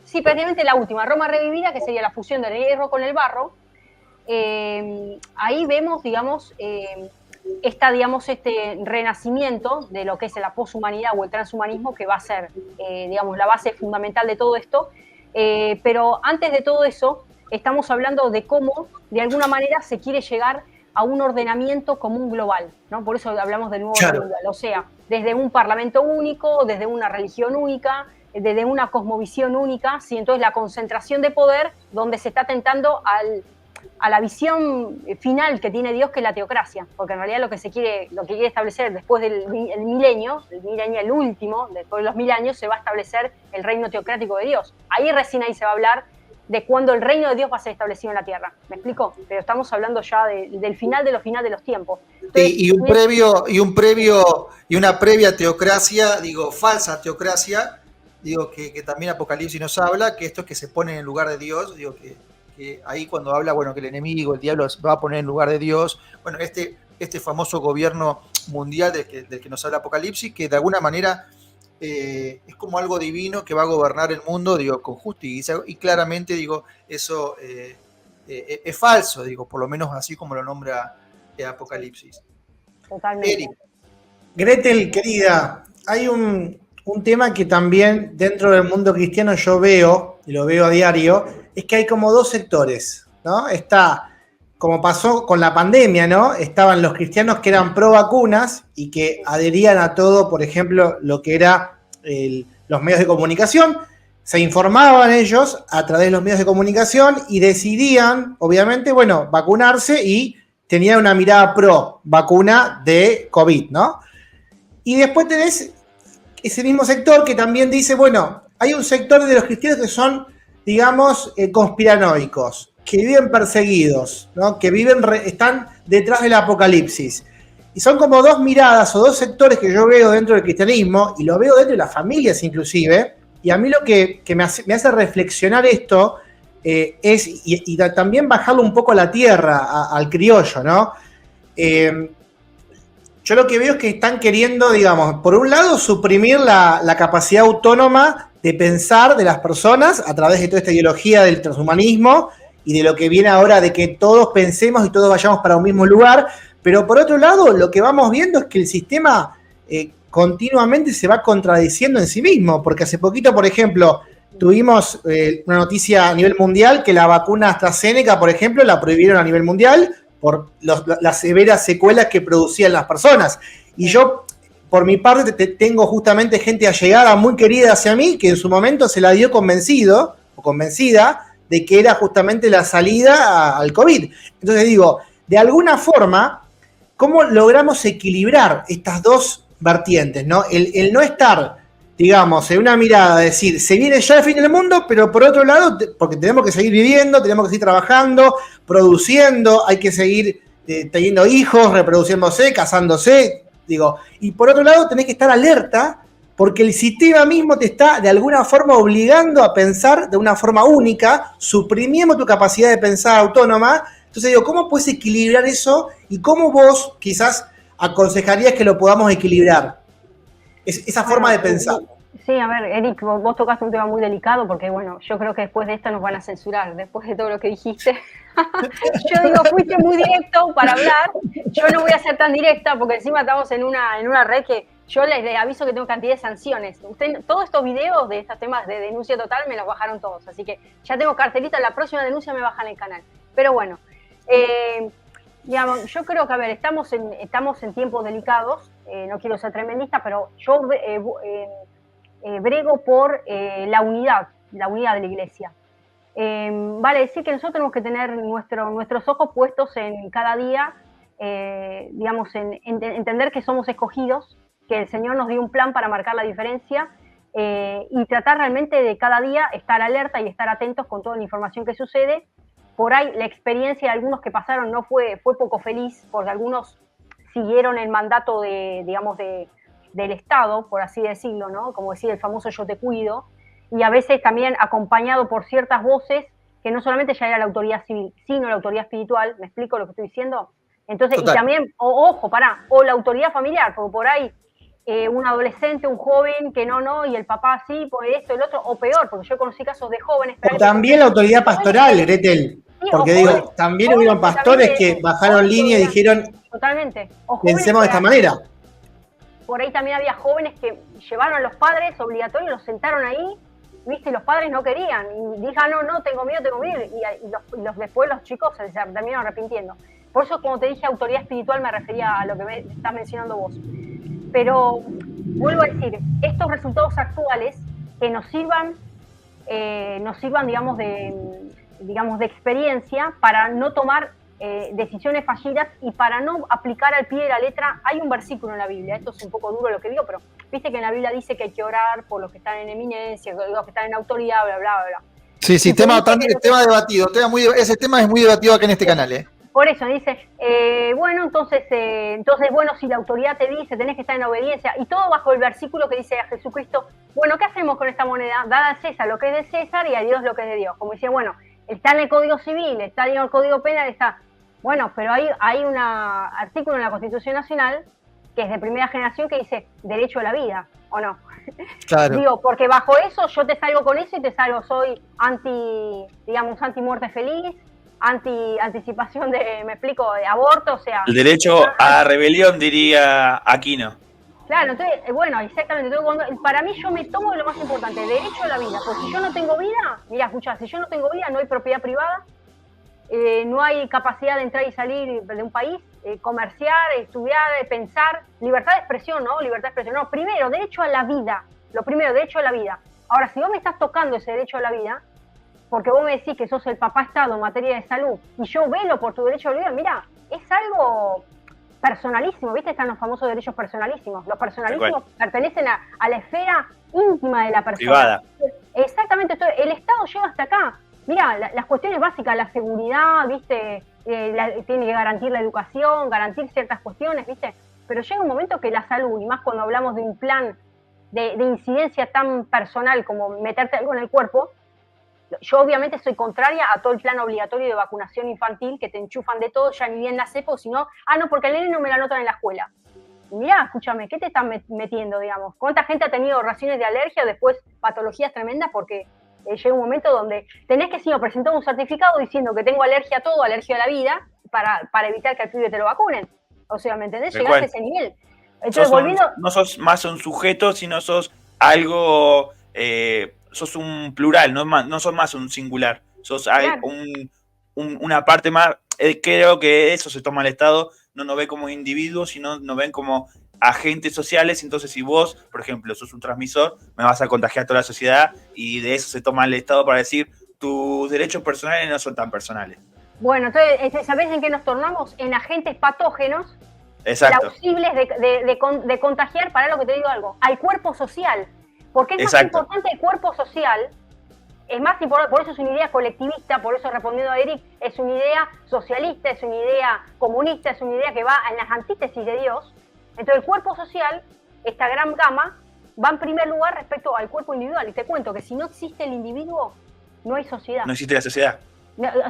sí, prácticamente la última, Roma revivida, que sería la fusión del hierro con el barro. Ahí vemos, digamos, este renacimiento de lo que es la poshumanidad o el transhumanismo, que va a ser, digamos, la base fundamental de todo esto. Pero antes de todo eso, estamos hablando de cómo, de alguna manera, se quiere llegar a un ordenamiento común global, ¿no? Por eso hablamos del nuevo orden mundial. O sea, desde un parlamento único, desde una religión única, desde una cosmovisión única, ¿sí? Entonces la concentración de poder donde se está tentando a la visión final que tiene Dios, que es la teocracia, porque en realidad lo que quiere establecer después del milenio, el último, después de los 1000 años, se va a establecer el reino teocrático de Dios. Recién ahí se va a hablar de cuando el reino de Dios va a ser establecido en la tierra. ¿Me explico? Pero estamos hablando ya del final de los tiempos. Entonces, y una previa teocracia, falsa teocracia, que también Apocalipsis nos habla, que esto es que se pone en el lugar de Dios, que ahí cuando habla, bueno, que el enemigo, el diablo, va a poner en lugar de Dios, bueno, este famoso gobierno mundial del que nos habla Apocalipsis, que de alguna manera es como algo divino que va a gobernar el mundo, con justicia, y claramente, eso es falso, por lo menos así como lo nombra Apocalipsis. Totalmente. Eric. Gretel, querida, hay un tema que también dentro del mundo cristiano yo veo, y lo veo a diario, es que hay como dos sectores, ¿no? Está, como pasó con la pandemia, ¿no? Estaban los cristianos que eran pro vacunas y que adherían a todo, por ejemplo, lo que era los medios de comunicación. Se informaban ellos a través de los medios de comunicación y decidían, obviamente, bueno, vacunarse y tenían una mirada pro vacuna de COVID, ¿no? Y después tenés ese mismo sector que también dice, bueno, hay un sector de los cristianos que son, digamos, conspiranoicos, que viven perseguidos, ¿no? Que están detrás del apocalipsis. Y son como dos miradas o dos sectores que yo veo dentro del cristianismo, y lo veo dentro de las familias inclusive, y a mí lo que me hace reflexionar esto es, y también bajarlo un poco a la tierra, al criollo, ¿no? Yo lo que veo es que están queriendo, digamos, por un lado, suprimir la capacidad autónoma de pensar de las personas a través de toda esta ideología del transhumanismo y de lo que viene ahora de que todos pensemos y todos vayamos para un mismo lugar. Pero por otro lado, lo que vamos viendo es que el sistema continuamente se va contradiciendo en sí mismo, porque hace poquito, por ejemplo, tuvimos una noticia a nivel mundial que la vacuna AstraZeneca, por ejemplo, la prohibieron a nivel mundial por las severas secuelas que producían las personas. Y yo, por mi parte, tengo justamente gente allegada, muy querida hacia mí, que en su momento se la dio convencida de que era justamente la salida al COVID. Entonces digo, de alguna forma, ¿cómo logramos equilibrar estas dos vertientes, ¿no? El no estar, digamos, en una mirada, decir, se viene ya el fin del mundo, pero por otro lado, porque tenemos que seguir viviendo, tenemos que seguir trabajando, produciendo, hay que seguir teniendo hijos, reproduciéndose, casándose, digo, y por otro lado tenés que estar alerta, porque el sistema mismo te está de alguna forma obligando a pensar de una forma única, suprimiendo tu capacidad de pensar autónoma. Entonces digo, ¿cómo puedes equilibrar eso? Y cómo vos quizás aconsejarías que lo podamos equilibrar, esa forma de pensar. Sí, a ver, Eric, vos tocaste un tema muy delicado porque, bueno, yo creo que después de esto nos van a censurar, después de todo lo que dijiste. Yo digo, fuiste muy directo para hablar, yo no voy a ser tan directa porque encima estamos en una red que yo les aviso que tengo cantidad de sanciones. Todos estos videos de estos temas de denuncia total me los bajaron todos, así que ya tengo cartelita, la próxima denuncia me bajan el canal. Pero bueno, digamos, yo creo que, a ver, estamos en tiempos delicados, no quiero ser tremendista, pero yo brego por la unidad de la iglesia. Vale decir que nosotros tenemos que tener nuestros ojos puestos en cada día, digamos, en entender que somos escogidos, que el Señor nos dio un plan para marcar la diferencia, y tratar realmente de cada día estar alerta y estar atentos con toda la información que sucede. Por ahí la experiencia de algunos que pasaron no fue poco feliz, porque algunos siguieron el mandato del Estado, por así decirlo, ¿no? Como decir el famoso yo te cuido, y a veces también acompañado por ciertas voces que no solamente ya era la autoridad civil, sino la autoridad espiritual. ¿Me explico lo que estoy diciendo? Entonces, total. Y también, o la autoridad familiar, porque por ahí un adolescente, un joven que no, y el papá sí, por esto, el otro, o peor, porque yo conocí casos de jóvenes. O también la autoridad pastoral, Gretel. Sí, porque digo, jóvenes, también hubieron pastores que bajaron línea y dijeron, totalmente. Pensemos de esta manera. Por ahí también había jóvenes que llevaron a los padres obligatorios, los sentaron ahí, ¿viste? Y los padres no querían. Y dijeron, no, tengo miedo. Y después los chicos se terminaron arrepintiendo. Por eso, como te dije, autoridad espiritual, me refería a lo que me estás mencionando vos. Pero, vuelvo a decir, estos resultados actuales que nos sirvan, digamos, de experiencia para no tomar decisiones fallidas y para no aplicar al pie de la letra. Hay un versículo en la Biblia, esto es un poco duro lo que digo, pero viste que en la Biblia dice que hay que orar por los que están en eminencia, los que están en autoridad, bla, bla, bla. Sí, tema debatido, ese tema es muy debatido acá en este canal, ¿eh? Por eso dice, entonces, bueno, si la autoridad te dice, tenés que estar en obediencia, y todo bajo el versículo que dice a Jesucristo, bueno, ¿qué hacemos con esta moneda? Dad a César lo que es de César y a Dios lo que es de Dios. Como decía, bueno, está en el Código Civil, está en el Código Penal, está... Bueno, pero hay un artículo en la Constitución Nacional que es de primera generación que dice derecho a la vida, ¿o no? Claro. Digo, porque bajo eso yo te salgo con eso y te salgo, soy anti muerte feliz, anticipación de, me explico, de aborto, o sea... El derecho a rebelión, diría Aquino. Claro, entonces, bueno, exactamente. Para mí yo me tomo de lo más importante, derecho a la vida. Porque si yo no tengo vida, mira, escuchá, si yo no tengo vida, no hay propiedad privada, no hay capacidad de entrar y salir de un país, comerciar, estudiar, pensar, libertad de expresión, ¿no? Libertad de expresión. No, primero, derecho a la vida. Lo primero, derecho a la vida. Ahora, si vos me estás tocando ese derecho a la vida, porque vos me decís que sos el papá Estado en materia de salud, y yo velo por tu derecho a la vida, mira, es algo personalísimo, ¿viste? Están los famosos derechos personalísimos. Los personalísimos pertenecen a la esfera íntima de la persona. Privada. Exactamente, el Estado llega hasta acá. Mira, las cuestiones básicas, la seguridad, ¿viste? Tiene que garantir la educación, garantir ciertas cuestiones, ¿viste? Pero llega un momento que la salud, y más cuando hablamos de un plan de incidencia tan personal como meterte algo en el cuerpo, yo obviamente soy contraria a todo el plan obligatorio de vacunación infantil, que te enchufan de todo, ya ni bien la cepo, sino, no, porque el nene no me la anotan en la escuela. Mirá, escúchame, ¿qué te están metiendo, digamos? ¿Cuánta gente ha tenido reacciones de alergia o después patologías tremendas? Porque llega un momento donde tenés que, señor, presentar un certificado diciendo que tengo alergia a todo, alergia a la vida, para evitar que al pibe te lo vacunen. O sea, ¿me entendés? Llegás a ese nivel. Entonces, no sos más un sujeto, sino sos algo... sos un plural, no sos más un singular, sos claro. Una parte más. Creo que eso se toma el Estado, no nos ve como individuos, sino nos ven como agentes sociales. Entonces, si vos, por ejemplo, sos un transmisor, me vas a contagiar a toda la sociedad, y de eso se toma el Estado para decir tus derechos personales no son tan personales. Bueno, entonces, ¿sabés en qué nos tornamos? En agentes patógenos Exacto. plausibles de contagiar, para lo que te digo algo, al cuerpo social. Porque es Exacto. más importante el cuerpo social, es más importante, por eso es una idea colectivista, por eso respondiendo a Eric, es una idea socialista, es una idea comunista, es una idea que va en las antítesis de Dios. Entonces el cuerpo social, esta gran gama, va en primer lugar respecto al cuerpo individual. Y te cuento que si no existe el individuo, no hay sociedad. No existe la sociedad.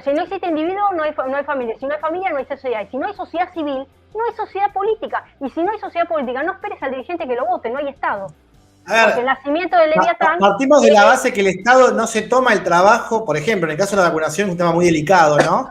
Si no existe individuo, no hay familia. Si no hay familia, no hay sociedad. Y si no hay sociedad civil, no hay sociedad política. Y si no hay sociedad política, no esperes al dirigente que lo vote, no hay Estado. Porque el nacimiento de Leviatán... Partimos de la base que el Estado no se toma el trabajo, por ejemplo, en el caso de la vacunación es un tema muy delicado, ¿no?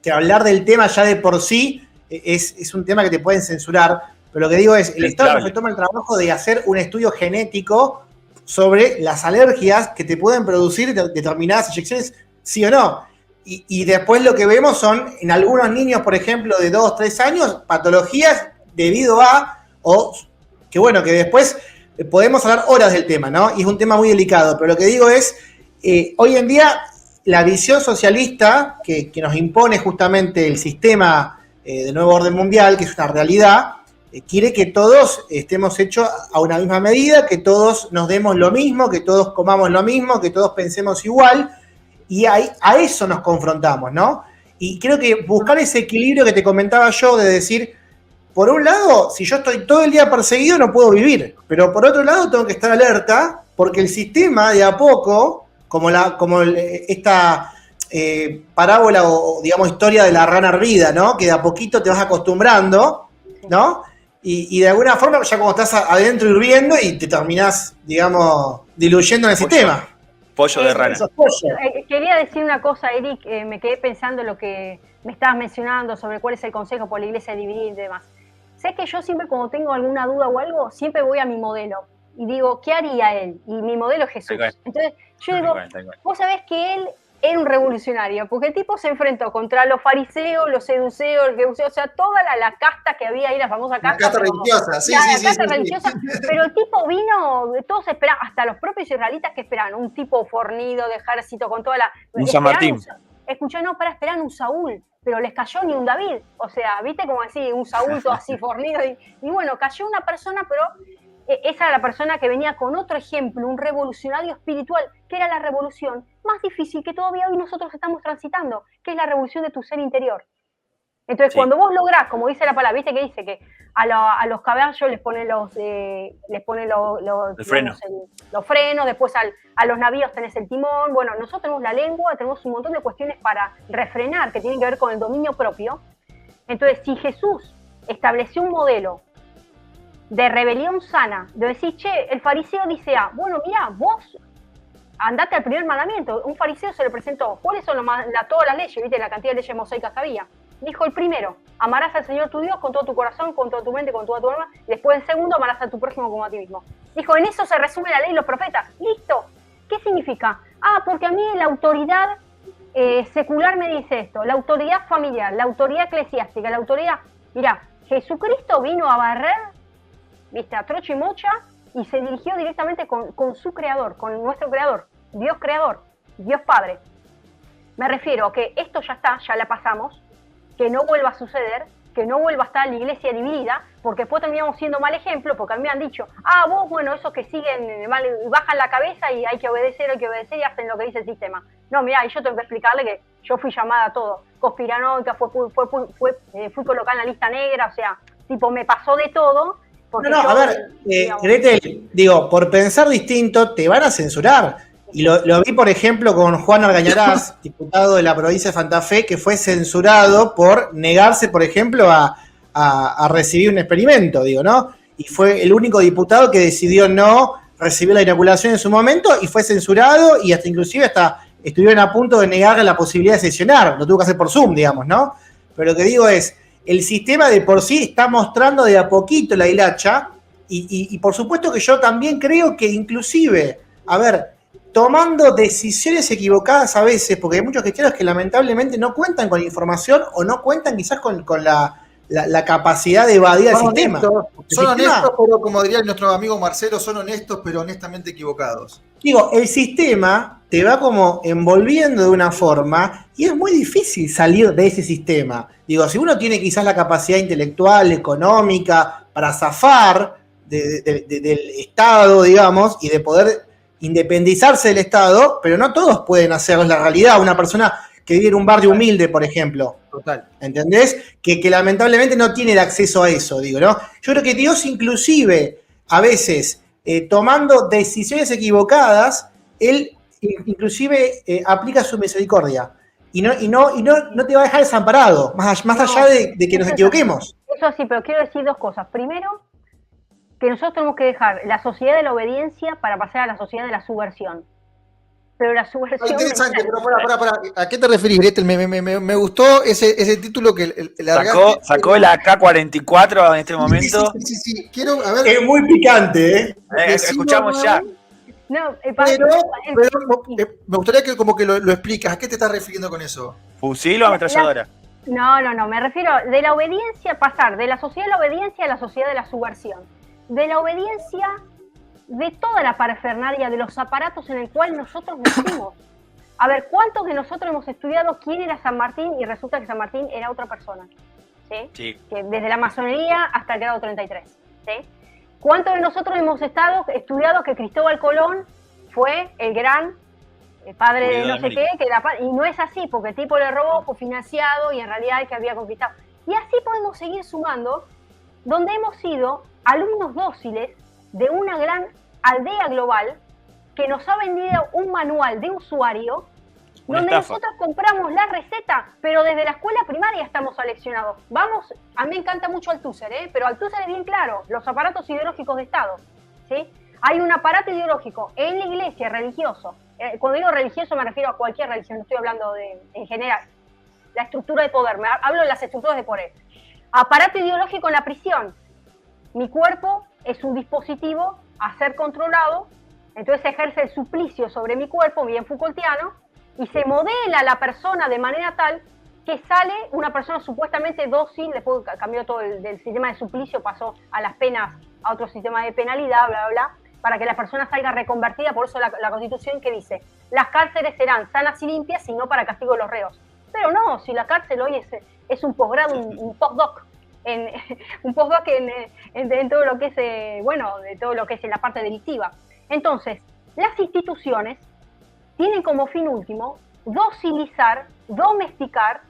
Que hablar del tema ya de por sí es un tema que te pueden censurar, pero lo que digo es, el Estado no se toma el trabajo de hacer un estudio genético sobre las alergias que te pueden producir determinadas inyecciones, sí o no. Y después lo que vemos son, en algunos niños, por ejemplo, de 2, 3 años, patologías debido a, o que bueno, que después podemos hablar horas del tema, ¿no? Y es un tema muy delicado, pero lo que digo es, hoy en día, la visión socialista que nos impone justamente el sistema de nuevo orden mundial, que es una realidad, quiere que todos estemos hechos a una misma medida, que todos nos demos lo mismo, que todos comamos lo mismo, que todos pensemos igual, y a eso nos confrontamos, ¿no? Y creo que buscar ese equilibrio que te comentaba yo, de decir, por un lado, si yo estoy todo el día perseguido, no puedo vivir, pero por otro lado tengo que estar alerta, porque el sistema de a poco, como esta parábola o, digamos, historia de la rana hervida, ¿no? Que de a poquito te vas acostumbrando, ¿no? Y de alguna forma ya como estás adentro hirviendo y te terminás, digamos, diluyendo en el sistema. Pollo de rana. Quería decir una cosa, Eric, me quedé pensando en lo que me estabas mencionando sobre cuál es el consejo por la iglesia dividida y demás. Sé que yo siempre cuando tengo alguna duda o algo, siempre voy a mi modelo y digo, ¿qué haría él? Y mi modelo es Jesús. Entonces yo digo, vos sabés que él era un revolucionario, porque el tipo se enfrentó contra los fariseos, los seduceos, o sea, toda la casta que había ahí, la famosa casta. La casta religiosa, sí. Religiosa, pero el tipo vino, todos esperaban, hasta los propios israelitas que esperaban, un tipo fornido de ejército con toda la... Un San Martín. Esperaban un Saúl, pero les cayó ni un David, o sea, viste como así, un Saúl todo así fornido, y bueno, cayó una persona, pero... esa era la persona que venía con otro ejemplo, un revolucionario espiritual, que era la revolución más difícil que todavía hoy nosotros estamos transitando, que es la revolución de tu ser interior. Entonces, cuando vos lográs, como dice la palabra, viste que dice que a los caballos les ponen los frenos, después a los navíos tenés el timón. Bueno, nosotros tenemos la lengua, tenemos un montón de cuestiones para refrenar, que tienen que ver con el dominio propio. Entonces, si Jesús estableció un modelo de rebelión sana, de decir, che, el fariseo dice, bueno, mira, vos andate al primer mandamiento. Un fariseo se le presentó, ¿cuáles son todas las leyes? ¿Viste? La cantidad de leyes mosaicas que había. Dijo el primero, amarás al Señor tu Dios con todo tu corazón, con toda tu mente, con toda tu alma. Y después el segundo, amarás a tu prójimo como a ti mismo. Dijo, en eso se resume la ley y los profetas. Listo. ¿Qué significa? Porque a mí la autoridad secular me dice esto, la autoridad familiar, la autoridad eclesiástica, la autoridad... Mirá, Jesucristo vino a barrer, viste, a trocha y mocha, y se dirigió directamente con su creador, con nuestro creador, Dios Padre. Me refiero a que esto ya está, ya la pasamos, que no vuelva a suceder, que no vuelva a estar la iglesia dividida, porque después terminamos siendo mal ejemplo, porque a mí me han dicho, vos, bueno, esos que siguen mal, bajan la cabeza y hay que obedecer y hacen lo que dice el sistema. No, mirá, y yo tengo que explicarle que yo fui llamada a todo, conspiranoica, fui colocada en la lista negra, o sea, tipo, me pasó de todo. A ver, Gretel, digo, por pensar distinto te van a censurar. Y lo vi, por ejemplo, con Juan Argañarás, diputado de la provincia de Santa Fe, que fue censurado por negarse, por ejemplo, a recibir un experimento, digo, ¿no? Y fue el único diputado que decidió no recibir la inoculación en su momento y fue censurado y inclusive estuvieron a punto de negarle la posibilidad de sesionar. Lo tuvo que hacer por Zoom, digamos, ¿no? Pero lo que digo es, el sistema de por sí está mostrando de a poquito la hilacha y por supuesto que yo también creo que inclusive, tomando decisiones equivocadas a veces, porque hay muchos cristianos que lamentablemente no cuentan con información o no cuentan quizás con la capacidad de evadir al sistema. Son honestos, pero como diría nuestro amigo Marcelo, son honestos, pero honestamente equivocados. Digo, el sistema te va como envolviendo de una forma y es muy difícil salir de ese sistema. Digo, si uno tiene quizás la capacidad intelectual, económica, para zafar del Estado, digamos, y de poder independizarse del Estado, pero no todos pueden hacerlo, es la realidad. Una persona que vive en un barrio humilde, por ejemplo. Total. ¿Entendés? Que lamentablemente no tiene el acceso a eso, digo, ¿no? Yo creo que Dios inclusive, a veces, tomando decisiones equivocadas, Él inclusive aplica su misericordia. Y no te va a dejar desamparado, más allá de que nos equivoquemos. Eso sí, pero quiero decir dos cosas. Primero, que nosotros tenemos que dejar la sociedad de la obediencia para pasar a la sociedad de la subversión. Pero la subversión... Interesante, pero para. ¿A qué te referís, Gretel? Me gustó ese título que largaste. Sacó el AK-44 en este momento. Sí. Quiero, a ver. Es muy picante, ¿eh? Escuchamos ya. No, pero me gustaría que como que lo explicas. ¿A qué te estás refiriendo con eso? ¿Fusil o ametralladora? No, me refiero de la obediencia, pasar de la sociedad de la obediencia a la sociedad de la subversión. De la obediencia de toda la parafernalia, de los aparatos en el cual nosotros nacimos. A ver, ¿cuántos de nosotros hemos estudiado quién era San Martín y resulta que San Martín era otra persona? ¿Sí? Que desde la masonería hasta el grado 33. ¿Sí? ¿Cuántos de nosotros hemos estudiado que Cristóbal Colón fue el gran padre de no sé qué? Y no es así, porque el tipo le robó, fue financiado y en realidad es que había conquistado. Y así podemos seguir sumando, donde hemos sido alumnos dóciles de una gran aldea global que nos ha vendido un manual de usuario donde nosotros compramos la receta, pero desde la escuela primaria estamos aleccionados. Vamos, a mí me encanta mucho Althusser, pero Althusser es bien claro, los aparatos ideológicos de Estado, ¿sí? Hay un aparato ideológico en la iglesia religioso. Cuando digo religioso me refiero a cualquier religión, no estoy hablando en general. La estructura de poder, hablo de las estructuras de poder. Aparato ideológico en la prisión. Mi cuerpo es un dispositivo a ser controlado, entonces ejerce el suplicio sobre mi cuerpo, bien Foucaultiano, y se modela la persona de manera tal que sale una persona supuestamente dócil, después cambió todo del sistema de suplicio, pasó a las penas, a otro sistema de penalidad, bla, bla, bla, para que la persona salga reconvertida. Por eso la Constitución que dice, las cárceles serán sanas y limpias, y no para castigo de los reos. Pero no, si la cárcel hoy es un posgrado, un postdoc, un postdoc en todo lo que es, de todo lo que es en la parte delictiva. Entonces, las instituciones tienen como fin último docilizar, domesticar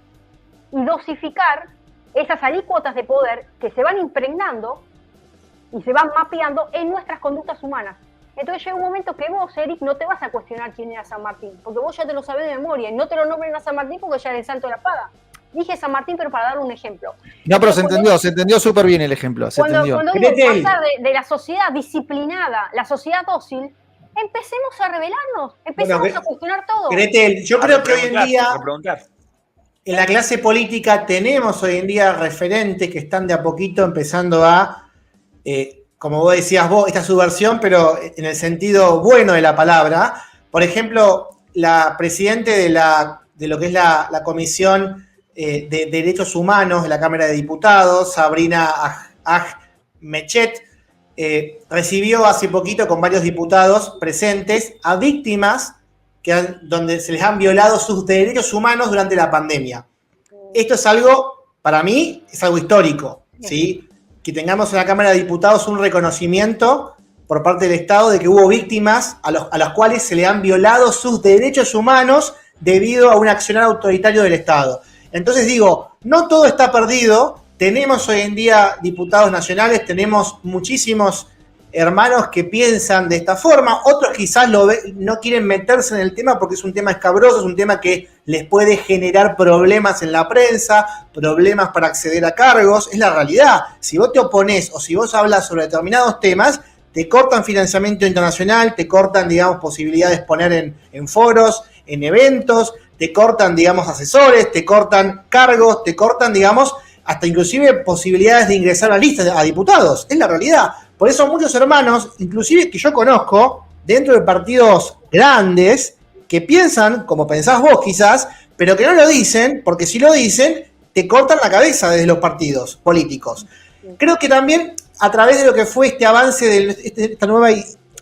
y dosificar esas alícuotas de poder que se van impregnando y se van mapeando en nuestras conductas humanas. Entonces llega un momento que vos, Eric, no te vas a cuestionar quién era San Martín, porque vos ya te lo sabés de memoria, y no te lo nombren a San Martín porque ya es el salto de la paga. Dije San Martín, pero para dar un ejemplo. No, pero se entendió súper bien el ejemplo. Cuando digo pasar de la sociedad disciplinada, la sociedad dócil, empecemos a rebelarnos, empecemos a cuestionar todo. Gretel, yo creo que hoy en día, en la clase política, tenemos hoy en día referentes que están de a poquito empezando a, como vos decías esta subversión, pero en el sentido bueno de la palabra. Por ejemplo, la presidente de lo que es la Comisión de Derechos Humanos de la Cámara de Diputados, Sabrina Ahmechet, recibió hace poquito con varios diputados presentes a víctimas donde se les han violado sus derechos humanos durante la pandemia. Esto es algo, para mí, es algo histórico, ¿sí? Que tengamos en la Cámara de Diputados un reconocimiento por parte del Estado de que hubo víctimas a las cuales se le han violado sus derechos humanos debido a un accionar autoritario del Estado. Entonces digo, no todo está perdido. Tenemos hoy en día diputados nacionales, tenemos muchísimos hermanos que piensan de esta forma, otros quizás no quieren meterse en el tema porque es un tema escabroso, es un tema que les puede generar problemas en la prensa, problemas para acceder a cargos, es la realidad. Si vos te oponés o si vos hablas sobre determinados temas, te cortan financiamiento internacional, te cortan, digamos, posibilidades de exponer en foros, en eventos, te cortan, digamos, asesores, te cortan cargos, te cortan, digamos, hasta inclusive posibilidades de ingresar a listas a diputados. Es la realidad. Por eso muchos hermanos, inclusive que yo conozco, dentro de partidos grandes, que piensan, como pensás vos quizás, pero que no lo dicen, porque si lo dicen, te cortan la cabeza desde los partidos políticos. Creo que también a través de lo que fue este avance de esta nueva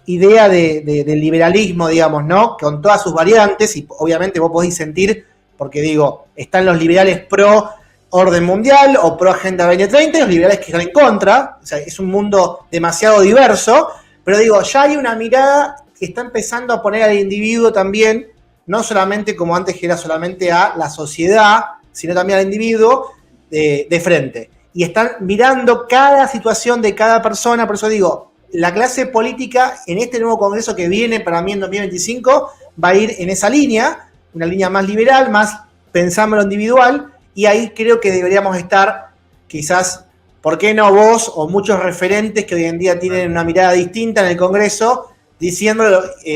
idea del liberalismo, digamos, ¿no? Con todas sus variantes, y obviamente vos podés sentir, porque digo, están los liberales pro orden mundial o pro Agenda 2030 y los liberales que están en contra, o sea, es un mundo demasiado diverso, pero digo, ya hay una mirada que está empezando a poner al individuo también, no solamente como antes que era solamente a la sociedad, sino también al individuo de frente. Y están mirando cada situación de cada persona, por eso digo, la clase política en este nuevo Congreso que viene para mí en 2025 va a ir en esa línea, una línea más liberal, más pensando en lo individual, y ahí creo que deberíamos estar quizás, ¿por qué no vos o muchos referentes que hoy en día tienen una mirada distinta en el Congreso, diciendo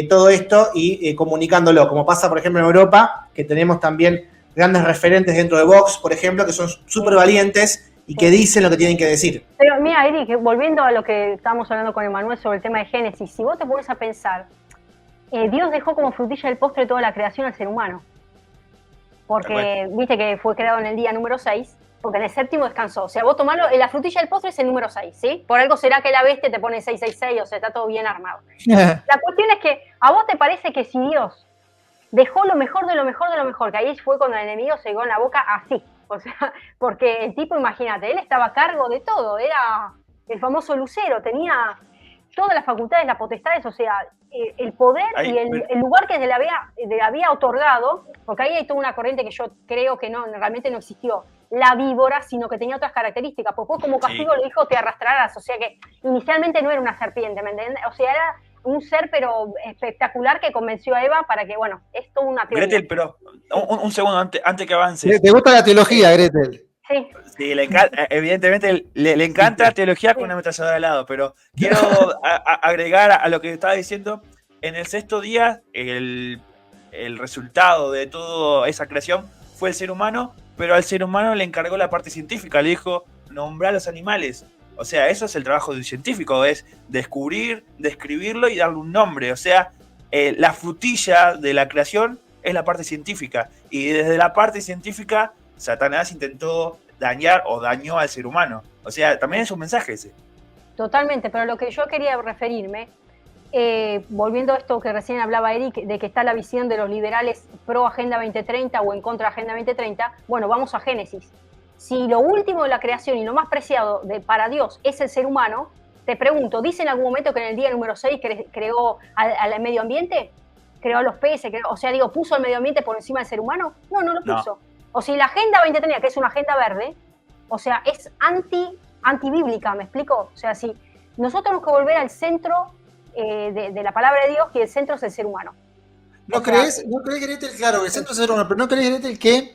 todo esto y comunicándolo, como pasa por ejemplo en Europa, que tenemos también grandes referentes dentro de Vox, por ejemplo, que son súper valientes y que dicen lo que tienen que decir. Pero mira, Eric, volviendo a lo que estábamos hablando con Emanuel sobre el tema de Génesis, si vos te pones a pensar, Dios dejó como frutilla del postre toda la creación al ser humano. Porque viste que fue creado en el día número 6, porque en el séptimo descansó. O sea, vos tomalo, la frutilla del postre es el número 6, ¿sí? Por algo será que la bestia te pone 666, o sea, está todo bien armado. La cuestión es que, ¿a vos te parece que si Dios dejó lo mejor de lo mejor de lo mejor, que ahí fue cuando el enemigo se llegó en la boca así? O sea, porque el tipo, imagínate, él estaba a cargo de todo, era el famoso lucero, tenía todas las facultades, las potestades, o sea, el poder y el lugar que se le había otorgado, porque ahí hay toda una corriente que yo creo que no, realmente no existió, la víbora, sino que tenía otras características, pues vos como castigo le dijo te arrastrarás, o sea que inicialmente no era una serpiente, ¿me entiendes? O sea, era un ser pero espectacular que convenció a Eva para que, bueno, es toda una teoría. Gretel, pero un segundo antes que avances. ¿Te gusta la teología, Gretel? Sí. Sí, evidentemente le encanta la teología con una ametralladora al lado, pero quiero agregar a lo que estaba diciendo. En el sexto día, el resultado de toda esa creación fue el ser humano, pero al ser humano le encargó la parte científica, le dijo nombrar a los animales. O sea, eso es el trabajo de un científico, es descubrir, describirlo y darle un nombre. O sea, la frutilla de la creación es la parte científica, y desde la parte científica Satanás intentó dañar o dañó al ser humano. O sea, también es un mensaje ese. Totalmente, pero lo que yo quería referirme, volviendo a esto que recién hablaba Eric, de que está la visión de los liberales pro Agenda 2030 o en contra de Agenda 2030, bueno, vamos a Génesis. Si lo último de la creación y lo más preciado para Dios es el ser humano, te pregunto, ¿dice en algún momento que en el día número 6 creó al medio ambiente? ¿Creó a los peces? O sea, digo, ¿puso el medio ambiente por encima del ser humano? No, no lo puso. No. O si la Agenda 2030, que es una agenda verde, o sea, es antibíblica, ¿me explico? O sea, si nosotros tenemos que volver al centro de la palabra de Dios, y el centro es el ser humano. ¿No crees, Gretel? Claro, el centro es el ser humano, pero ¿no crees, Gretel, que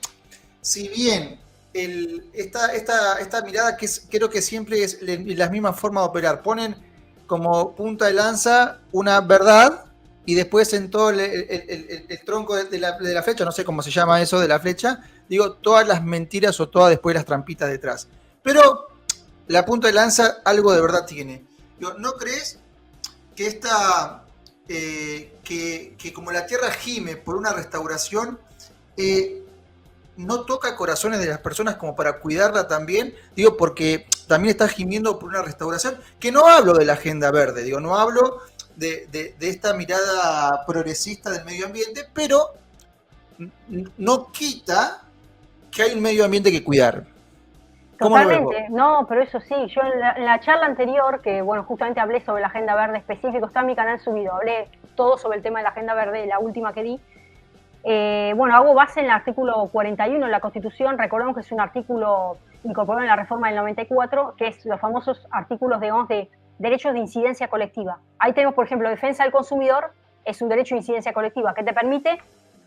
si bien esta mirada que creo que siempre es la misma forma de operar, ponen como punta de lanza una verdad y después en todo el tronco de la flecha, no sé cómo se llama eso de la flecha, digo, todas las mentiras o todas después las trampitas detrás. Pero la punta de lanza algo de verdad tiene. Digo, ¿no crees que que como la tierra gime por una restauración, no toca corazones de las personas como para cuidarla también? Digo, porque también está gimiendo por una restauración, que no hablo de la agenda verde, digo, no hablo de esta mirada progresista del medio ambiente, pero no quita que hay un medio ambiente que cuidar. Totalmente, no, pero eso sí, yo en la charla anterior, que bueno, justamente hablé sobre la agenda verde específico, está en mi canal subido, hablé todo sobre el tema de la agenda verde, la última que di. Bueno, hago base en el artículo 41 de la Constitución, recordemos que es un artículo incorporado en la reforma del 94, que es los famosos artículos, digamos, de derechos de incidencia colectiva. Ahí tenemos, por ejemplo, defensa del consumidor, es un derecho de incidencia colectiva que te permite,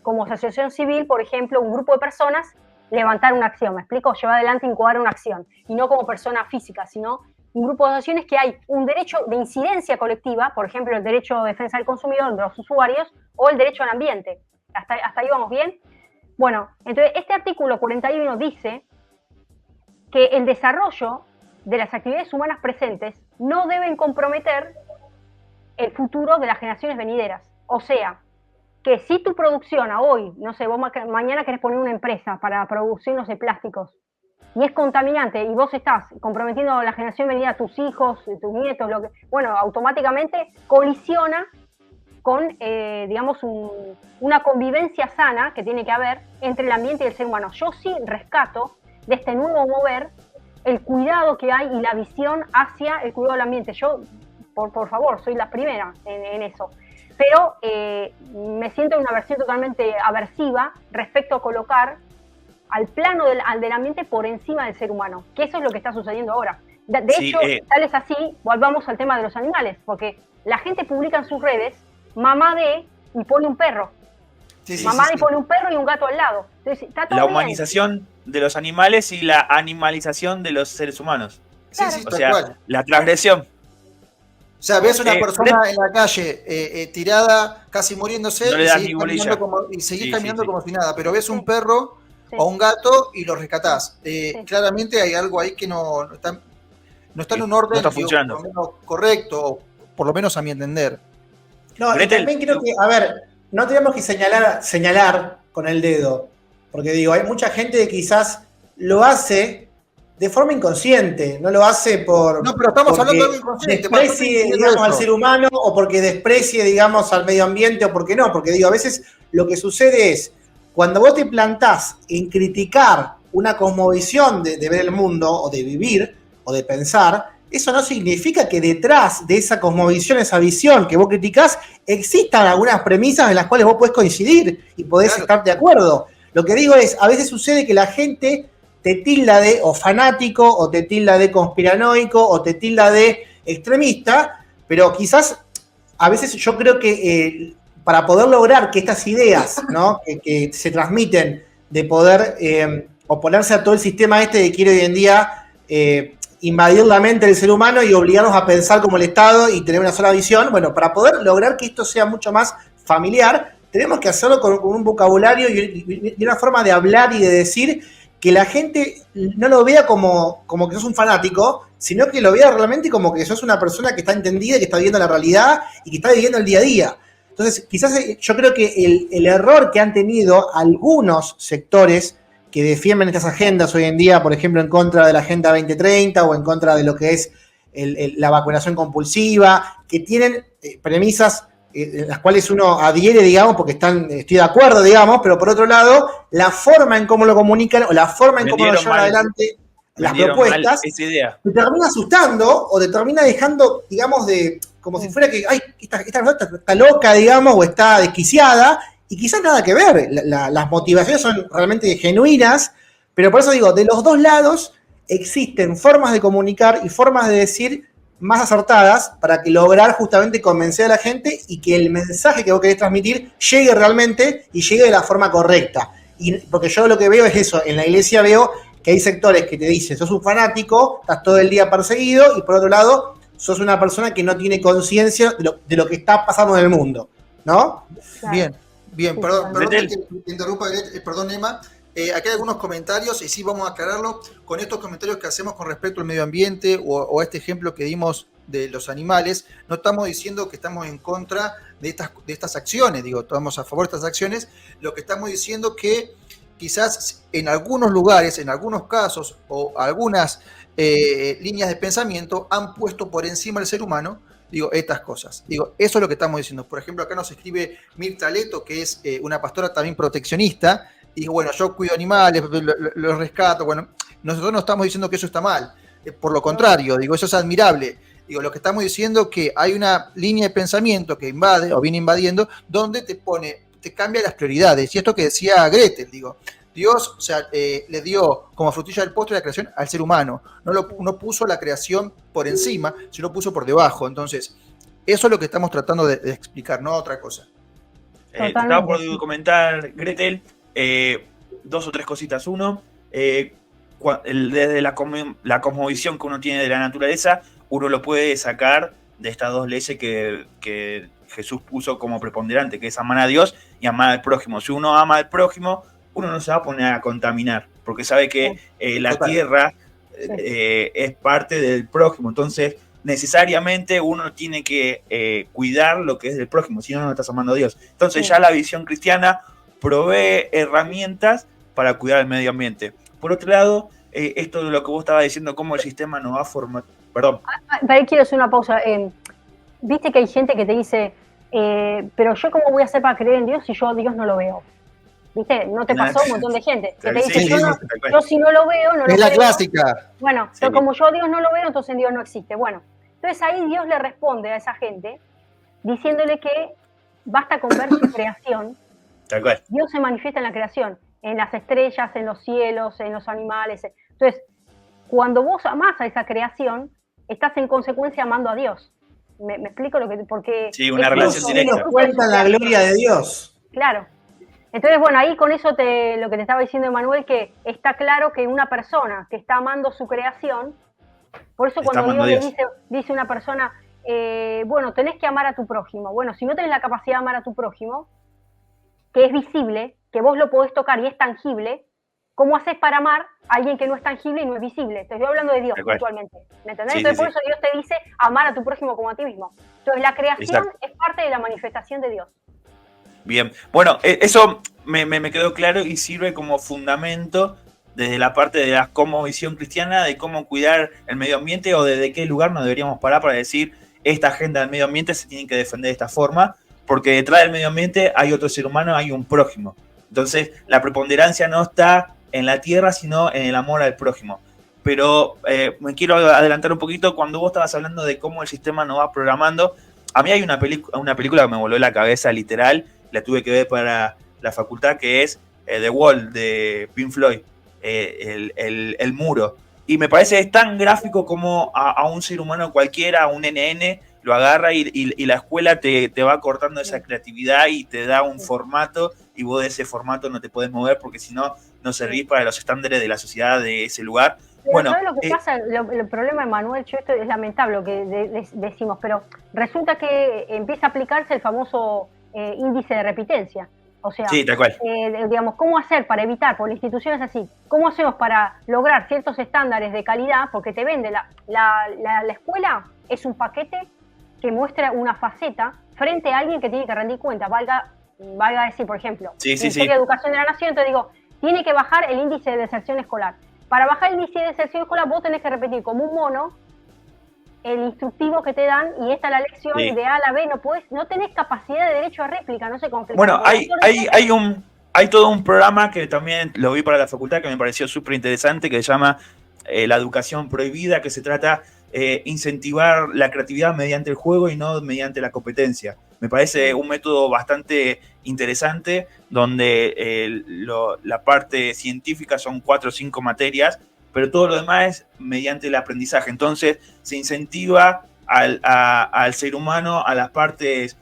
como asociación civil, por ejemplo, un grupo de personas, levantar una acción, ¿me explico? Llevar adelante, incubar una acción, y no como persona física, sino un grupo de asociaciones que hay un derecho de incidencia colectiva, por ejemplo, el derecho de defensa del consumidor, de los usuarios, o el derecho al ambiente. ¿Hasta ahí vamos bien? Bueno, entonces este artículo 41 dice que el desarrollo de las actividades humanas presentes no deben comprometer el futuro de las generaciones venideras. O sea, que si tu producción a hoy, no sé, vos mañana querés poner una empresa para producir, no sé, plásticos, y es contaminante, y vos estás comprometiendo la generación venida a tus hijos, tus nietos, bueno, automáticamente colisiona con, digamos, una convivencia sana que tiene que haber entre el ambiente y el ser humano. Yo sí rescato de este nuevo mover el cuidado que hay y la visión hacia el cuidado del ambiente. Yo, por favor, soy la primera en eso. Pero me siento en una versión totalmente aversiva respecto a colocar al plano del ambiente por encima del ser humano, que eso es lo que está sucediendo ahora. De hecho, tal es así, volvamos al tema de los animales, porque la gente publica en sus redes, mamá de, y pone un perro. Mamá de pone un perro y un gato al lado. Entonces, está todo la bien. humanización de los animales y la animalización de los seres humanos. Claro. O sea, la transgresión. O sea, ves una persona en la calle tirada, casi muriéndose, no le das ni bolilla. y seguís caminando como si nada, pero ves un perro o un gato y lo rescatás. Claramente hay algo ahí que no está en un orden está funcionando. Por lo menos correcto, o por lo menos a mi entender. No, y también creo que, a ver, no tenemos que señalar con el dedo, porque digo, hay mucha gente que quizás lo hace de forma inconsciente, no lo hace por... No, pero estamos hablando de algo inconsciente. Desprecie, digamos, al ser humano, o porque desprecie, digamos, al medio ambiente, o porque no, porque digo, a veces lo que sucede es, cuando vos te plantás en criticar una cosmovisión de ver el mundo, o de vivir, o de pensar, eso no significa que detrás de esa cosmovisión, esa visión que vos criticás, existan algunas premisas en las cuales vos podés coincidir y podés estar de acuerdo. Lo que digo es, a veces sucede que la gente te tilda de o fanático, o te tilda de conspiranoico, o te tilda de extremista, pero quizás a veces yo creo que para poder lograr que estas ideas, ¿no?, que se transmiten de poder oponerse a todo el sistema que quiere hoy en día invadir la mente del ser humano y obligarnos a pensar como el Estado y tener una sola visión, bueno, para poder lograr que esto sea mucho más familiar, tenemos que hacerlo con un vocabulario y una forma de hablar y de decir que la gente no lo vea como que sos un fanático, sino que lo vea realmente como que sos una persona que está entendida, que está viviendo la realidad y que está viviendo el día a día. Entonces, quizás yo creo que el error que han tenido algunos sectores que defienden estas agendas hoy en día, por ejemplo, en contra de la Agenda 2030 o en contra de lo que es la vacunación compulsiva, que tienen premisas en las cuales uno adhiere, digamos, porque estoy de acuerdo, digamos, pero por otro lado, la forma en cómo lo comunican o la forma en cómo lo llevan adelante las propuestas, te termina asustando o te termina dejando, digamos, como si fuera que, ay, esta persona está loca, digamos, o está desquiciada, y quizás nada que ver. Las motivaciones son realmente genuinas, pero por eso digo, de los dos lados existen formas de comunicar y formas de decir más acertadas para que lograr justamente convencer a la gente y que el mensaje que vos querés transmitir llegue realmente y llegue de la forma correcta. Y porque yo lo que veo es eso, en la iglesia veo que hay sectores que te dicen, sos un fanático, estás todo el día perseguido, y por otro lado, sos una persona que no tiene conciencia de lo que está pasando en el mundo, ¿no? Claro. Bien, perdón que te interrumpa, perdón, Emma. Aquí hay algunos comentarios, y sí vamos a aclararlo, con estos comentarios que hacemos con respecto al medio ambiente o a este ejemplo que dimos de los animales, no estamos diciendo que estamos en contra de estas acciones, digo, estamos a favor de estas acciones, lo que estamos diciendo que quizás en algunos lugares, en algunos casos o algunas líneas de pensamiento han puesto por encima del ser humano, digo, estas cosas. Digo, eso es lo que estamos diciendo. Por ejemplo, acá nos escribe Mirta Leto, que es una pastora también proteccionista, y digo, bueno, yo cuido animales, los rescato, bueno, nosotros no estamos diciendo que eso está mal, por lo contrario, digo, eso es admirable. Digo, lo que estamos diciendo es que hay una línea de pensamiento que invade o viene invadiendo, donde te cambia las prioridades. Y esto que decía Gretel, digo, Dios, o sea, le dio como frutilla del postre la creación al ser humano. No puso la creación por encima, sino puso por debajo. Entonces, eso es lo que estamos tratando de explicar, no otra cosa. Te estaba por comentar, Gretel, 2 o 3 cositas. Uno, desde la cosmovisión que uno tiene de la naturaleza, uno lo puede sacar de estas 2 leyes que Jesús puso como preponderante, que es amar a Dios y amar al prójimo. Si uno ama al prójimo, uno no se va a poner a contaminar, porque sabe que la tierra es parte del prójimo. Entonces, necesariamente uno tiene que cuidar lo que es del prójimo, si no, no estás amando a Dios. Entonces, ya la visión cristiana provee herramientas para cuidar el medio ambiente. Por otro lado, esto de lo que vos estabas diciendo, cómo el sistema nos va a formar. Perdón. Ahí quiero hacer una pausa. Viste que hay gente que te dice, pero yo cómo voy a hacer para creer en Dios si yo a Dios no lo veo. ¿Viste? ¿No te pasó un montón de gente? Que te dice, yo si no lo veo, no lo veo. Es la clásica. Bueno, pero como yo a Dios no lo veo, entonces Dios no existe. Bueno, entonces ahí Dios le responde a esa gente diciéndole que basta con ver su creación. Tal cual. Dios se manifiesta en la creación, en las estrellas, en los cielos, en los animales. Entonces, cuando vos amás a esa creación, estás en consecuencia amando a Dios. ¿Me explico lo que? Porque sí, una relación directa. Nos cuenta la gloria de Dios. Claro. Entonces, bueno, ahí con eso lo que te estaba diciendo Emanuel, que está claro que una persona que está amando su creación, por eso cuando Dios le dice una persona, bueno, tenés que amar a tu prójimo. Bueno, si no tenés la capacidad de amar a tu prójimo, que es visible, que vos lo podés tocar y es tangible, ¿cómo haces para amar a alguien que no es tangible y no es visible? Te estoy hablando de Dios puntualmente, ¿me entendés? Entonces por eso Dios te dice amar a tu prójimo como a ti mismo. Entonces la creación es parte de la manifestación de Dios. Bien, bueno, eso me quedó claro y sirve como fundamento desde la parte de la cosmovisión cristiana, de cómo cuidar el medio ambiente o desde qué lugar nos deberíamos parar para decir esta agenda del medio ambiente se tiene que defender de esta forma, porque detrás del medio ambiente hay otro ser humano, hay un prójimo. Entonces la preponderancia no está en la tierra, sino en el amor al prójimo. Pero me quiero adelantar un poquito, cuando vos estabas hablando de cómo el sistema nos va programando, a mí hay una película que me voló la cabeza literal, la tuve que ver para la facultad, que es The Wall, de Pink Floyd, el muro. Y me parece es tan gráfico como a un ser humano cualquiera, a un NN, lo agarra y la escuela te va cortando esa creatividad y te da un formato, y vos de ese formato no te podés mover porque si no, no servís para los estándares de la sociedad de ese lugar. Pero bueno, ¿sabes lo que pasa? El problema de Manuel, esto es lamentable lo que decimos, pero resulta que empieza a aplicarse el famoso índice de repitencia. O sea, sí, tal cual. Digamos, ¿cómo hacer para evitar, por la institución es así, cómo hacemos para lograr ciertos estándares de calidad? Porque te vende la escuela, es un paquete que muestra una faceta frente a alguien que tiene que rendir cuenta. Valga decir, por ejemplo, Ministerio de Educación de la Nación, te digo, tiene que bajar el índice de deserción escolar. Para bajar el índice de deserción escolar, vos tenés que repetir como un mono el instructivo que te dan, y esta es la lección de A a la B, no tenés capacidad de derecho a réplica, no se conflicta. Bueno, hay todo un programa que también lo vi para la facultad que me pareció súper interesante, que se llama La Educación Prohibida, que se trata incentivar la creatividad mediante el juego y no mediante la competencia. Me parece un método bastante interesante, donde la parte científica son 4 o 5 materias, pero todo lo demás es mediante el aprendizaje. Entonces se incentiva al ser humano a las partes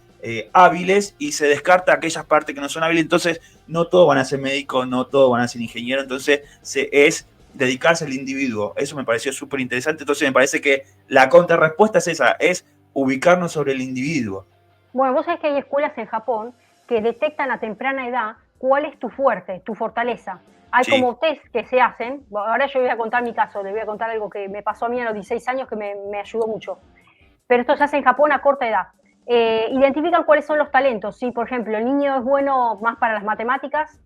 hábiles y se descarta aquellas partes que no son hábiles. Entonces no todos van a ser médicos, no todos van a ser ingenieros. Entonces es dedicarse al individuo. Eso me pareció súper interesante. Entonces me parece que la contrarrespuesta es esa, es ubicarnos sobre el individuo. Bueno, vos sabés que hay escuelas en Japón que detectan a temprana edad cuál es tu fuerte, tu fortaleza. Hay como test que se hacen. Ahora yo voy a contar mi caso, le voy a contar algo que me pasó a mí a los 16 años que me ayudó mucho. Pero esto se hace en Japón a corta edad. Identifican cuáles son los talentos. Si, por ejemplo, el niño es bueno más para las matemáticas,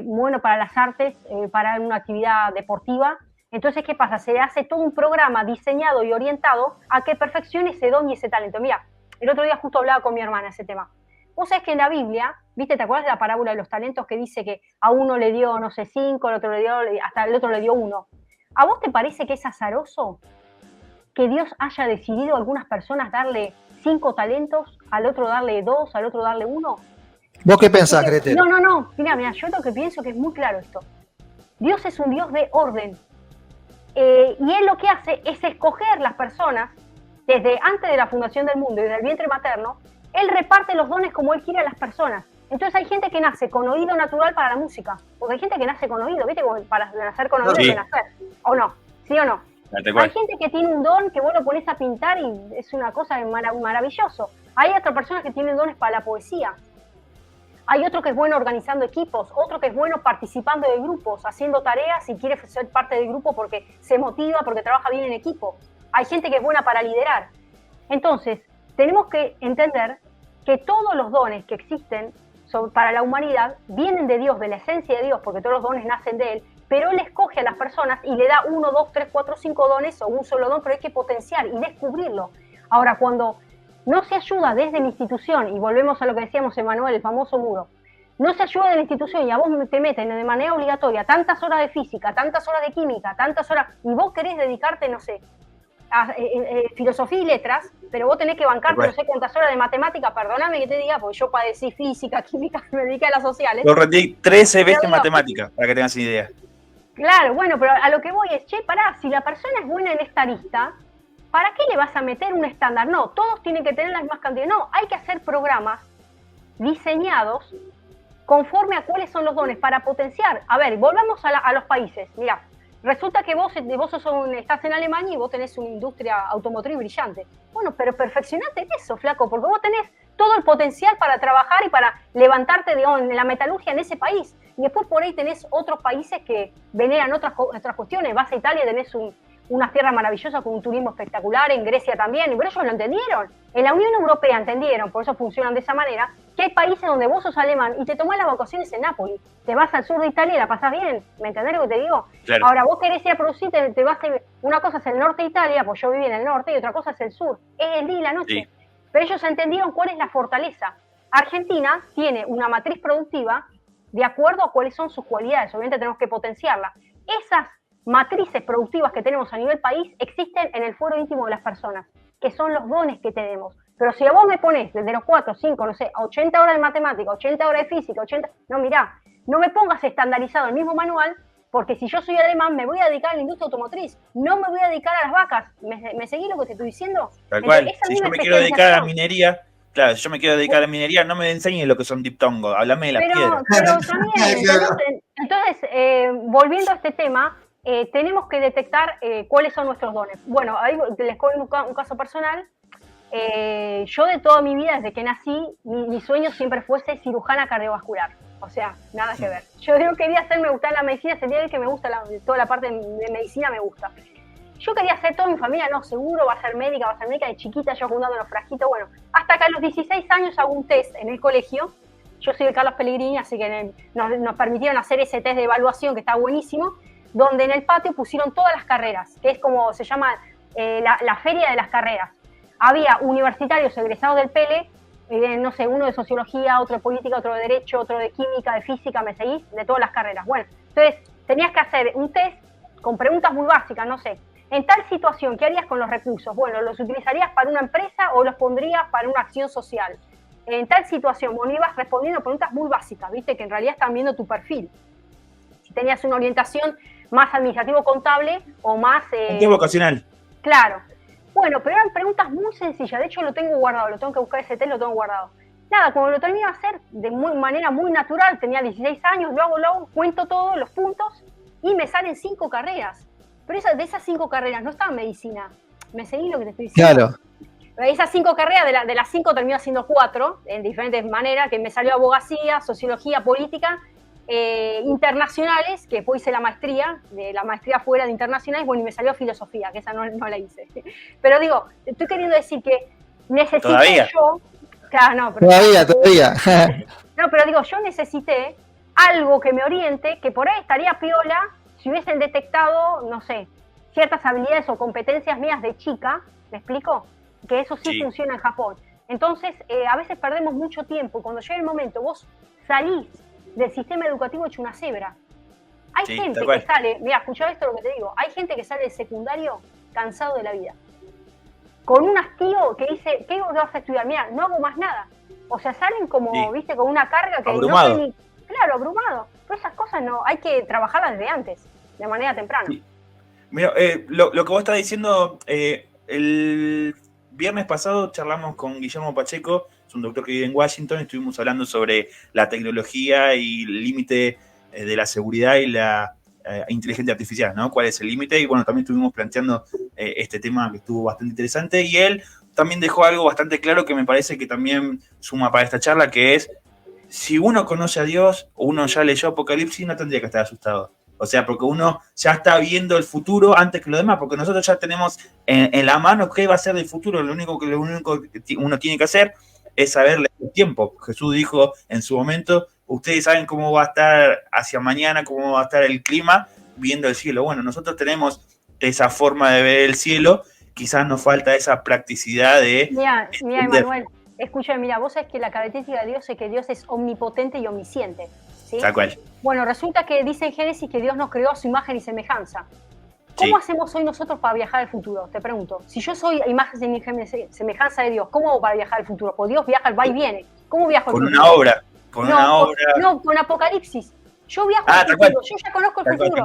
bueno para las artes, para una actividad deportiva. Entonces, ¿qué pasa? Se hace todo un programa diseñado y orientado a que perfeccione ese don y ese talento. Mira, el otro día justo hablaba con mi hermana ese tema. Vos sabés que en la Biblia, ¿viste? ¿Te acuerdas de la parábola de los talentos que dice que a uno le dio, no sé, 5, al otro le dio, hasta el otro le dio 1? ¿A vos te parece que es azaroso que Dios haya decidido a algunas personas darle 5 talentos, al otro darle 2, al otro darle 1? ¿Vos qué pensás, Gretel? No. Mira, yo lo que pienso que es muy claro esto. Dios es un Dios de orden. Y Él lo que hace es escoger las personas desde antes de la fundación del mundo y del vientre materno. Él reparte los dones como Él quiere a las personas. Entonces hay gente que nace con oído natural para la música, porque hay gente que nace con oído, ¿viste? Como para nacer con oído de nacer, ¿o no? ¿Sí o no? Hay gente que tiene un don que vos lo pones a pintar y es una cosa maravilloso. Hay otras personas que tienen dones para la poesía. Hay otro que es bueno organizando equipos, otro que es bueno participando de grupos, haciendo tareas y quiere ser parte del grupo porque se motiva, porque trabaja bien en equipo. Hay gente que es buena para liderar. Entonces, tenemos que entender que todos los dones que existen para la humanidad vienen de Dios, de la esencia de Dios, porque todos los dones nacen de Él, pero él escoge a las personas y le da 1, 2, 3, 4, 5 dones o un solo don, pero hay que potenciar y descubrirlo. Ahora, cuando no se ayuda desde la institución, y volvemos a lo que decíamos Emanuel, el famoso muro, no se ayuda de la institución y a vos te meten de manera obligatoria tantas horas de física, tantas horas de química, tantas horas, y vos querés dedicarte, no sé, a filosofía y letras, pero vos tenés que bancarte no sé cuántas horas de matemática, perdóname que te diga, porque yo padecí física, química, me dediqué a las sociales. Yo rendí 13 veces matemática, para que tengas una idea. Claro, bueno, pero a lo que voy es, che, pará, si la persona es buena en esta lista, ¿para qué le vas a meter un estándar? No, todos tienen que tener la misma cantidad. No, hay que hacer programas diseñados conforme a cuáles son los dones para potenciar. A ver, volvamos a los países. Mirá, resulta que vos estás en Alemania y vos tenés una industria automotriz brillante. Bueno, pero perfeccionate en eso, flaco, porque vos tenés todo el potencial para trabajar y para levantarte en la metalurgia en ese país. Y después por ahí tenés otros países que veneran otras cuestiones. Vas a Italia y tenés unas tierras maravillosas con un turismo espectacular, en Grecia también, pero ellos lo entendieron. En la Unión Europea entendieron, por eso funcionan de esa manera, que hay países donde vos sos alemán y te tomás las vacaciones en Nápoles, te vas al sur de Italia y la pasás bien, ¿me entendés lo que te digo? Claro. Ahora vos querés ir a producir, te vas a... Una cosa es el norte de Italia, pues yo viví en el norte, y otra cosa es el sur, es el día y la noche. Sí. Pero ellos entendieron cuál es la fortaleza. Argentina tiene una matriz productiva de acuerdo a cuáles son sus cualidades, obviamente tenemos que potenciarla. Esas matrices productivas que tenemos a nivel país existen en el fuero íntimo de las personas, que son los dones que tenemos. Pero si a vos me pones desde los 4, 5, no sé, 80 horas de matemática, 80 horas de física, 80... No, mirá, no me pongas estandarizado el mismo manual, porque si yo soy alemán me voy a dedicar a la industria automotriz, no me voy a dedicar a las vacas. ¿Me seguís lo que te estoy diciendo? Tal cual, si yo me quiero dedicar a la minería... Claro, si yo me quiero dedicar a la minería, no me enseñes lo que son diptongos, háblame de las piedras. Pero también, entonces volviendo a este tema, tenemos que detectar cuáles son nuestros dones. Bueno, ahí les cuento un caso personal. Yo de toda mi vida, desde que nací, mi sueño siempre fuese cirujana cardiovascular. O sea, nada que ver. Yo me gustaba la medicina, sentía que me gusta toda la parte de medicina me gusta. Yo quería hacer toda mi familia, no, seguro va a ser médica, de chiquita, yo juntando los frasquitos, bueno, hasta que a los 16 años hago un test en el colegio. Yo soy de Carlos Pellegrini, así que nos permitieron hacer ese test de evaluación que está buenísimo, donde en el patio pusieron todas las carreras, que es como se llama la feria de las carreras. Había universitarios egresados del PELE, no sé, uno de sociología, otro de política, otro de derecho, otro de química, de física, ¿me seguís? De todas las carreras. Bueno, entonces tenías que hacer un test con preguntas muy básicas, no sé. En tal situación, ¿qué harías con los recursos? Bueno, ¿los utilizarías para una empresa o los pondrías para una acción social? En tal situación, bueno, ibas respondiendo preguntas muy básicas, ¿viste? Que en realidad están viendo tu perfil. Si tenías una orientación más administrativo-contable o más... vocacional. Claro. Bueno, pero eran preguntas muy sencillas. De hecho, lo tengo guardado, lo tengo que buscar ese test, lo tengo guardado. Nada, como lo terminé de hacer de manera muy natural, tenía 16 años, lo hago, cuento todos los puntos y me salen 5 carreras. Pero de esas 5 carreras no estaba en medicina. ¿Me seguís lo que te estoy diciendo? Claro. Esas 5 carreras, de las 5 terminó haciendo 4, en diferentes maneras, que me salió abogacía, sociología, política, internacionales, que después hice la maestría fuera de internacionales, bueno, y me salió filosofía, que esa no la hice. Pero digo, estoy queriendo decir que necesito ¿Todavía? Yo... Claro, no, pero todavía. No, pero digo, yo necesité algo que me oriente, que por ahí estaría piola, si hubiesen detectado, no sé, ciertas habilidades o competencias mías de chica, ¿me explico? Que eso sí funciona en Japón. Entonces, a veces perdemos mucho tiempo. Cuando llega el momento, vos salís del sistema educativo hecho una cebra. Hay gente que sale, mira, escuchá esto lo que te digo, hay gente que sale del secundario cansado de la vida. Con un hastío que dice, ¿qué vas a estudiar? Mira, no hago más nada. O sea, salen como, viste, con una carga que abrumado. No sé ni... Claro, abrumado. Pero esas cosas no, hay que trabajarlas desde antes, de manera temprana. Sí. Mira, lo que vos estás diciendo, el viernes pasado charlamos con Guillermo Pacheco, es un doctor que vive en Washington, estuvimos hablando sobre la tecnología y el límite de la seguridad y la inteligencia artificial, ¿no? ¿Cuál es el límite? Y bueno, también estuvimos planteando este tema que estuvo bastante interesante y él también dejó algo bastante claro que me parece que también suma para esta charla, que es, si uno conoce a Dios, o uno ya leyó Apocalipsis, no tendría que estar asustado. O sea, porque uno ya está viendo el futuro antes que los demás, porque nosotros ya tenemos en la mano qué va a ser del futuro. Lo único que uno tiene que hacer es saber el tiempo. Jesús dijo en su momento, ustedes saben cómo va a estar hacia mañana, cómo va a estar el clima, viendo el cielo. Bueno, nosotros tenemos esa forma de ver el cielo, quizás nos falta esa practicidad de... Mira, Emanuel, escúchame, mira, vos sabés que la característica de Dios es que Dios es omnipotente y omnisciente, ¿sí? Tal cual. Bueno, resulta que dice en Génesis que Dios nos creó a su imagen y semejanza. ¿Cómo hacemos hoy nosotros para viajar al futuro? Te pregunto. Si yo soy imagen y semejanza de Dios, ¿cómo hago para viajar al futuro? Porque Dios viaja, va y viene. ¿Cómo viajo al futuro? Con una obra. No, con Apocalipsis. Yo viajo al futuro, yo ya conozco el futuro.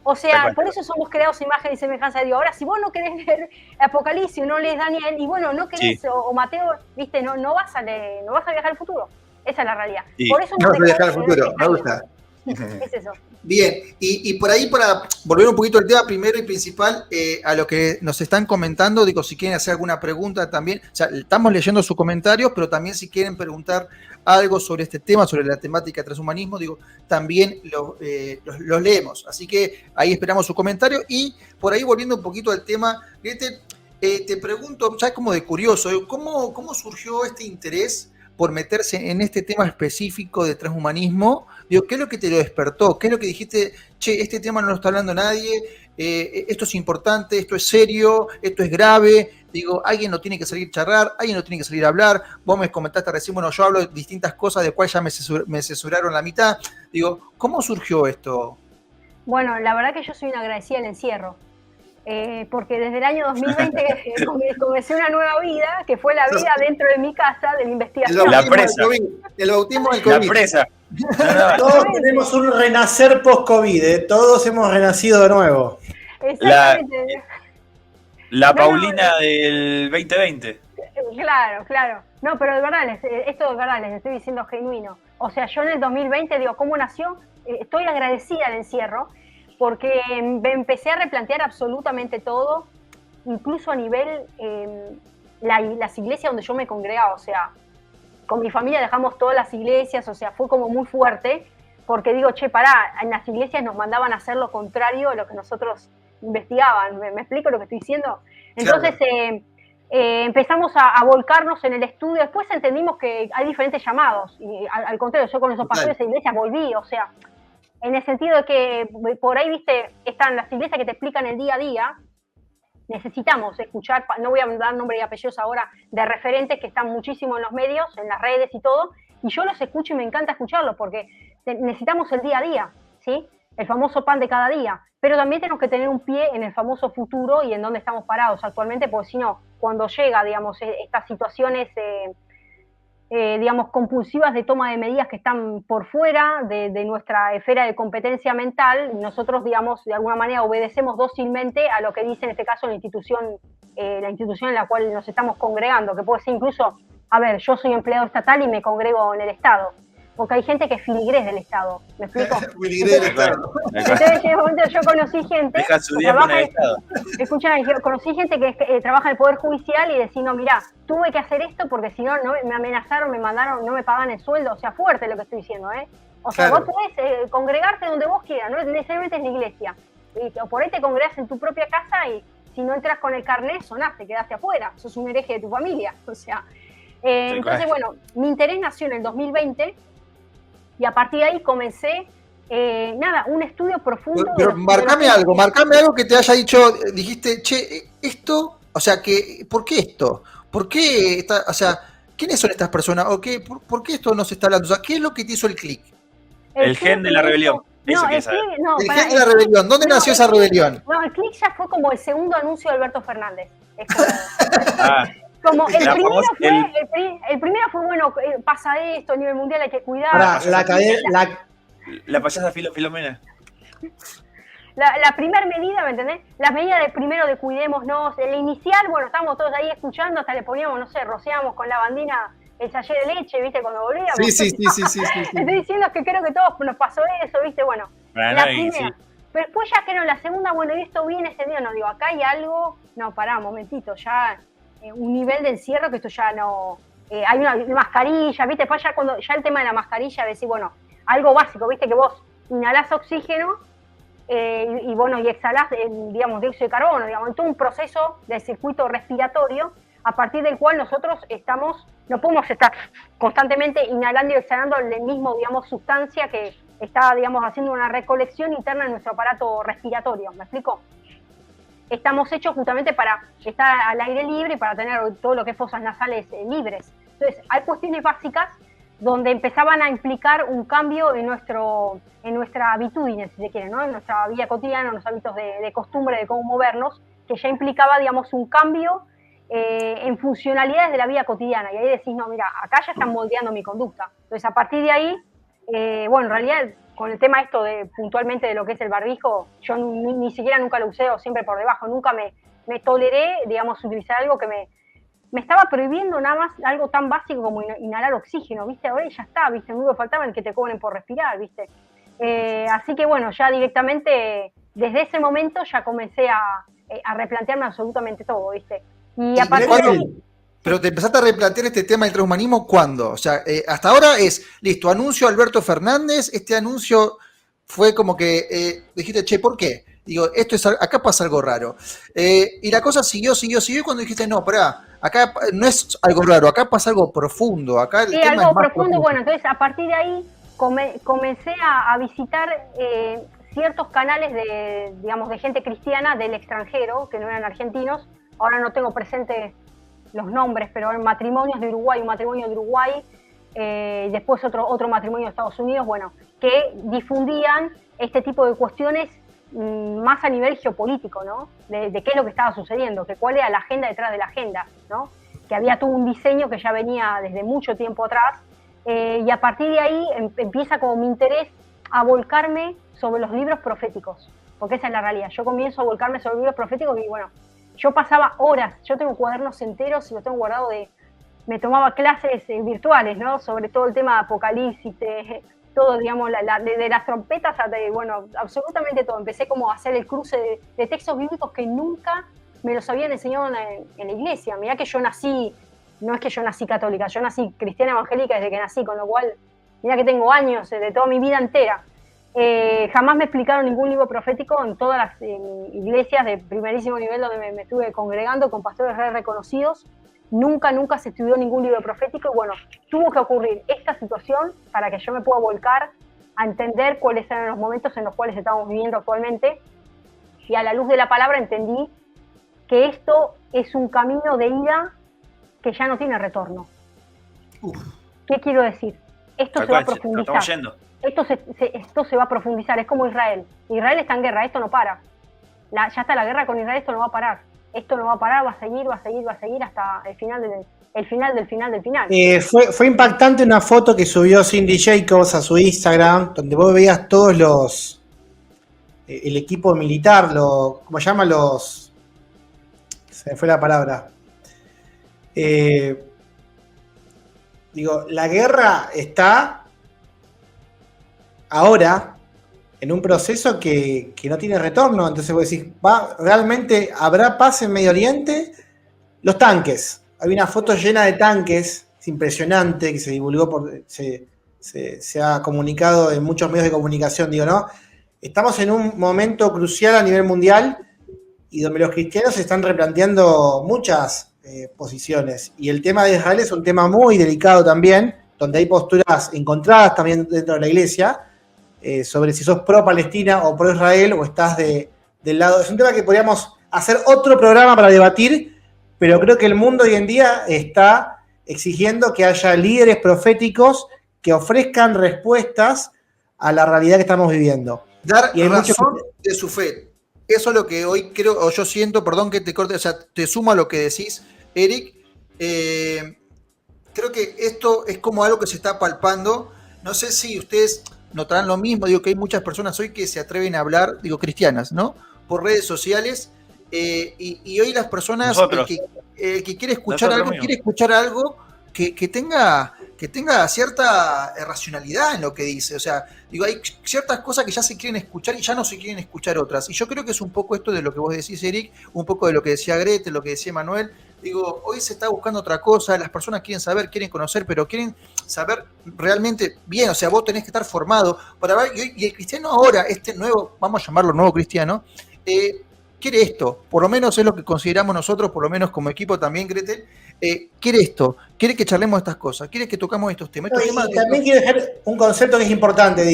O sea, por eso somos creados imagen y semejanza de Dios. Ahora, si vos no querés leer Apocalipsis, no lees Daniel, y bueno, no querés, o Mateo, viste, no vas a viajar al futuro. Esa es la realidad. Sí. Por eso No vas a viajar al futuro, me gusta. Es eso. Bien, y por ahí para volver un poquito al tema primero y principal, a lo que nos están comentando, digo, si quieren hacer alguna pregunta también, o sea, estamos leyendo sus comentarios, pero también si quieren preguntar algo sobre este tema, sobre la temática de transhumanismo, digo, también los leemos. Así que ahí esperamos su comentario. Y por ahí volviendo un poquito al tema, Grete, te pregunto, ya como de curioso, ¿cómo surgió este interés por meterse en este tema específico de transhumanismo? Digo, ¿qué es lo que te lo despertó? ¿Qué es lo que dijiste? Che, este tema no lo está hablando nadie, esto es importante, esto es serio, esto es grave. Digo, alguien lo tiene que salir a charlar, alguien lo tiene que salir a hablar. Vos me comentaste recién, bueno, yo hablo de distintas cosas de cuales ya me censuraron la mitad. Digo, ¿cómo surgió esto? Bueno, la verdad que yo soy una agradecida del encierro. Porque desde el año 2020 comencé una nueva vida, que fue la vida dentro de mi casa, de la investigación. La presa. El bautismo del COVID. La presa. Todos tenemos un renacer post-COVID, todos hemos renacido de nuevo. Exactamente. La Paulina del 2020. Claro. No, pero de verdad, esto de verdad les estoy diciendo genuino. O sea, yo en el 2020, digo, ¿cómo nació? Estoy agradecida al encierro, porque me empecé a replantear absolutamente todo, incluso a nivel las iglesias donde yo me congregaba. O sea, con mi familia dejamos todas las iglesias, o sea, fue como muy fuerte, porque digo, che, pará, en las iglesias nos mandaban a hacer lo contrario a lo que nosotros investigaban. ¿Me explico lo que estoy diciendo? Entonces, claro. Empezamos a volcarnos en el estudio. Después entendimos que hay diferentes llamados, y al contrario, yo con esos pastores de iglesias volví, o sea, en el sentido de que por ahí, viste, están las iglesias que te explican el día a día. Necesitamos escuchar, no voy a dar nombre y apellidos ahora, de referentes que están muchísimo en los medios, en las redes y todo, y yo los escucho y me encanta escucharlos, porque necesitamos el día a día, ¿sí? El famoso pan de cada día, pero también tenemos que tener un pie en el famoso futuro y en dónde estamos parados actualmente, porque si no, cuando llega, digamos, estas situaciones digamos, compulsivas de toma de medidas que están por fuera de nuestra esfera de competencia mental, nosotros, digamos, de alguna manera obedecemos dócilmente a lo que dice en este caso la institución en la cual nos estamos congregando, que puede ser incluso, a ver, yo soy empleado estatal y me congrego en el Estado, porque hay gente que es filigrés del Estado, ¿me explico? Filigrés del Estado. Entonces, yo conocí gente deja su día con el Estado. Escuchá, conocí gente que trabaja en el Poder Judicial y decía, no, mirá, tuve que hacer esto porque si no, me amenazaron, me mandaron, no me pagan el sueldo. O sea, fuerte lo que estoy diciendo, ¿eh? O sea, claro. Vos podés congregarte donde vos quieras, no necesariamente es la iglesia. O por ahí te congregás en tu propia casa y si no entras con el carnet, sonaste, quedaste afuera. Sos un hereje de tu familia. O sea, entonces, bueno, mi interés nació en el 2020 y a partir de ahí comencé, un estudio profundo. Pero marcame algo que te haya dicho, dijiste, che, esto, o sea, ¿por qué esto? ¿Por qué o sea, quiénes son estas personas? ¿O qué, por qué esto no se está hablando? O sea, ¿qué es lo que te hizo el clic? El gen de la rebelión. El gen de la rebelión. ¿Dónde nació esa rebelión? No, el clic ya fue como el segundo anuncio de Alberto Fernández. Es como, el primero fue, bueno, pasa esto, a nivel mundial hay que cuidar. La payasa Filomena. La primera medida, ¿me entendés? La medida de primero de cuidémonos, el inicial, bueno, estábamos todos ahí escuchando, hasta le poníamos, no sé, rociábamos con lavandina el sachet de leche, ¿viste? Cuando volvíamos. Sí. Estoy diciendo que creo que todos nos pasó eso, ¿viste? Bueno, la primera. Sí. Pero después ya que no, la segunda, bueno, y esto viene ese día, no, digo, acá hay algo, no, pará, momentito, ya un nivel de encierro que esto ya no, hay una mascarilla, ¿viste? Después ya el tema de la mascarilla, decir, bueno, algo básico, ¿viste? Que vos inhalás oxígeno y exhalás, digamos, dióxido de carbono, digamos, en todo un proceso del circuito respiratorio a partir del cual nosotros no podemos estar constantemente inhalando y exhalando la misma, digamos, sustancia que está, digamos, haciendo una recolección interna en nuestro aparato respiratorio, ¿me explico? Estamos hechos justamente para estar al aire libre y para tener todo lo que es fosas nasales libres. Entonces, hay cuestiones básicas donde empezaban a implicar un cambio en nuestra habitudine, si se quiere, ¿no? En nuestra vida cotidiana, en los hábitos de costumbre, de cómo movernos, que ya implicaba, digamos, un cambio en funcionalidades de la vida cotidiana. Y ahí decís, no, mira, acá ya están moldeando mi conducta. Entonces, a partir de ahí, bueno, en realidad, con el tema esto de puntualmente de lo que es el barbijo, yo ni siquiera nunca lo usé, o siempre por debajo, nunca me toleré, digamos, utilizar algo que me estaba prohibiendo nada más algo tan básico como inhalar oxígeno, ¿viste? Ahora ya está, ¿viste? No me faltaba el que te cobren por respirar, ¿viste? Así que bueno, ya directamente, desde ese momento ya comencé a replantearme absolutamente todo, ¿viste? Y a partir de ahí... Pero te empezaste a replantear este tema del transhumanismo, ¿cuándo? O sea, hasta ahora listo, anuncio Alberto Fernández, este anuncio fue como que dijiste, che, ¿por qué? Digo, acá pasa algo raro. Y la cosa siguió, y cuando dijiste, no, pará, acá no es algo raro, acá pasa algo profundo. Acá el tema algo es más profundo. Bueno, entonces a partir de ahí comencé a visitar ciertos canales digamos, de gente cristiana del extranjero, que no eran argentinos. Ahora no tengo presente los nombres, pero eran matrimonios de Uruguay, un matrimonio de Uruguay, después otro matrimonio de Estados Unidos, bueno, que difundían este tipo de cuestiones más a nivel geopolítico, ¿no? De qué es lo que estaba sucediendo, que cuál era la agenda detrás de la agenda, ¿no? Que había todo un diseño que ya venía desde mucho tiempo atrás, y a partir de ahí empieza como mi interés a volcarme sobre los libros proféticos, porque esa es la realidad. Yo comienzo a volcarme sobre los libros proféticos y bueno, yo pasaba horas, yo tengo cuadernos enteros y los tengo guardados me tomaba clases virtuales, ¿no? Sobre todo el tema de Apocalipsis, todo, digamos, de las trompetas hasta, bueno, absolutamente todo. Empecé como a hacer el cruce de textos bíblicos que nunca me los habían enseñado en la iglesia. Mirá que yo nací, no es que yo nací católica, yo nací cristiana evangélica desde que nací, con lo cual, mirá que tengo años de toda mi vida entera. Jamás me explicaron ningún libro profético en todas las iglesias de primerísimo nivel donde me estuve congregando con pastores reconocidos. Nunca se estudió ningún libro profético y bueno, tuvo que ocurrir esta situación para que yo me pueda volcar a entender cuáles eran los momentos en los cuales estamos viviendo actualmente, y a la luz de la palabra entendí que esto es un camino de ida que ya no tiene retorno. ¿Qué quiero decir? Esto se va a profundizar. Esto se va a profundizar, es como Israel. Israel está en guerra, esto no para. Ya está la guerra con Israel, esto no va a parar. Esto no va a parar, va a seguir hasta el final del final. Fue impactante una foto que subió Cindy Jacobs a su Instagram, donde vos veías todos el equipo militar, ¿cómo se llama? Se me fue la palabra. La guerra está ahora en un proceso que no tiene retorno. Entonces vos decís, ¿realmente habrá paz en Medio Oriente? Los tanques. Hay una foto llena de tanques, es impresionante, que se divulgó, se ha comunicado en muchos medios de comunicación, ¿no? Estamos en un momento crucial a nivel mundial y donde los cristianos se están replanteando muchas posiciones. Y el tema de Israel es un tema muy delicado también, donde hay posturas encontradas también dentro de la iglesia, sobre si sos pro Palestina o pro Israel o estás del lado. Es un tema que podríamos hacer otro programa para debatir, pero creo que el mundo hoy en día está exigiendo que haya líderes proféticos que ofrezcan respuestas a la realidad que estamos viviendo. Dar razón de su fe. Eso es lo que hoy creo, o yo siento, perdón que te corte, o sea, te sumo a lo que decís, Eric. Creo que esto es como algo que se está palpando. No sé si ustedes notarán lo mismo. Digo que hay muchas personas hoy que se atreven a hablar, cristianas, ¿no? Por redes sociales. Y hoy las personas que quiere escuchar algo, que tenga cierta racionalidad en lo que dice. O sea, hay ciertas cosas que ya se quieren escuchar y ya no se quieren escuchar otras. Y yo creo que es un poco esto de lo que vos decís, Eric, un poco de lo que decía Grete, lo que decía Manuel. Hoy se está buscando otra cosa, las personas quieren saber, quieren conocer, pero quieren saber realmente bien. O sea, vos tenés que estar formado para ver. Y el cristiano ahora, este nuevo, vamos a llamarlo nuevo cristiano, quiere esto, por lo menos es lo que consideramos nosotros, por lo menos como equipo también, Gretel, quiere esto, quiere que charlemos estas cosas, quiere que tocamos estos temas. Y también quiere dejar un concepto que es importante,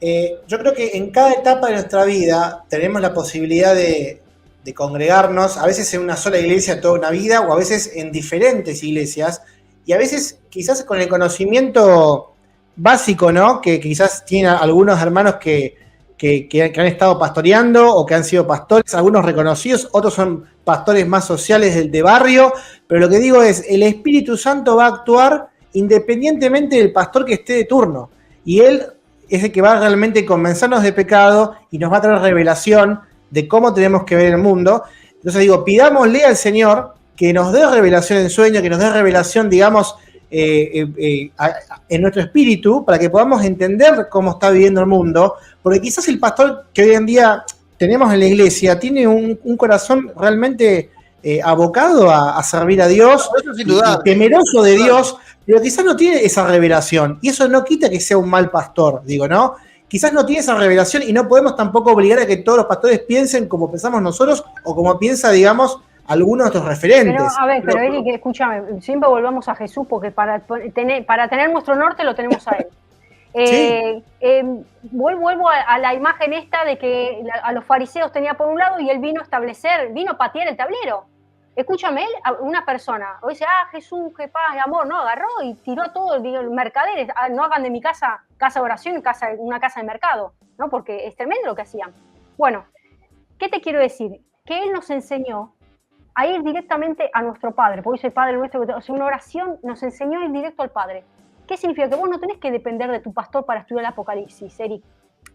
Yo creo que en cada etapa de nuestra vida tenemos la posibilidad de congregarnos, a veces en una sola iglesia toda una vida, o a veces en diferentes iglesias, y a veces quizás con el conocimiento básico, ¿no? Que quizás tienen algunos hermanos que han estado pastoreando o que han sido pastores, algunos reconocidos, otros son pastores más sociales de barrio, pero lo que digo es, el Espíritu Santo va a actuar independientemente del pastor que esté de turno, y él es el que va a realmente convencernos de pecado y nos va a traer revelación de cómo tenemos que ver el mundo. Entonces digo, pidámosle al Señor que nos dé revelación en sueño, que nos dé revelación, digamos, en nuestro espíritu, para que podamos entender cómo está viviendo el mundo, porque quizás el pastor que hoy en día tenemos en la iglesia tiene un corazón realmente abocado a servir a Dios, y temeroso de Dios, pero quizás no tiene esa revelación, y eso no quita que sea un mal pastor, digo, ¿no? Quizás no tiene esa revelación y no podemos tampoco obligar a que todos los pastores piensen como pensamos nosotros o como piensa, digamos, algunos de nuestros referentes. Pero, a ver, pero Eric, escúchame, siempre volvamos a Jesús, porque para tener nuestro norte lo tenemos a él. Sí. Vuelvo a la imagen esta de que a los fariseos tenía por un lado y él vino a patear el tablero. Escúchame, él, una persona, o dice, Jesús, qué paz y amor, no, agarró y tiró todo, digo, mercaderes, no hagan de mi casa de oración, una casa de mercado, ¿no? Porque es tremendo lo que hacían. Bueno, ¿qué te quiero decir? Que él nos enseñó a ir directamente a nuestro Padre, porque dice el Padre nuestro, o sea, una oración nos enseñó a ir directo al Padre. ¿Qué significa? Que vos no tenés que depender de tu pastor para estudiar el Apocalipsis, Eric.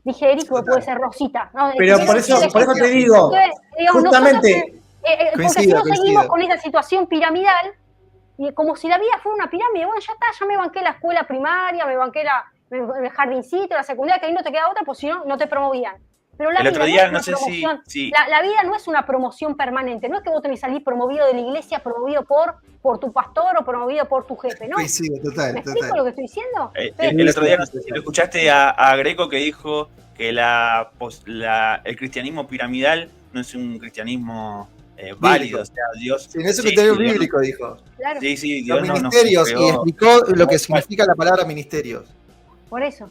Dije Eric, porque puede ser Rosita. ¿No? Pero por eso te digo, justamente... porque si no seguimos con esa situación piramidal, y como si la vida fuera una pirámide, bueno, ya está, ya me banqué la escuela primaria, me banqué el jardincito, la secundaria, que ahí no te queda otra, pues si no, no te promovían. Pero la vida no sé si... La vida no es una promoción permanente, no es que vos tenés que salir promovido de la iglesia, promovido por tu pastor o promovido por tu jefe, ¿no? Sí, total. ¿Me explico lo que estoy diciendo? El otro día, no sé si lo escuchaste a Greco, que dijo que el cristianismo piramidal no es un cristianismo válido, o sea, Dios... Sí, en ese criterio bíblico dijo. Claro. Sí, Dios los ministerios, y explicó lo que significa la palabra ministerios. Por eso.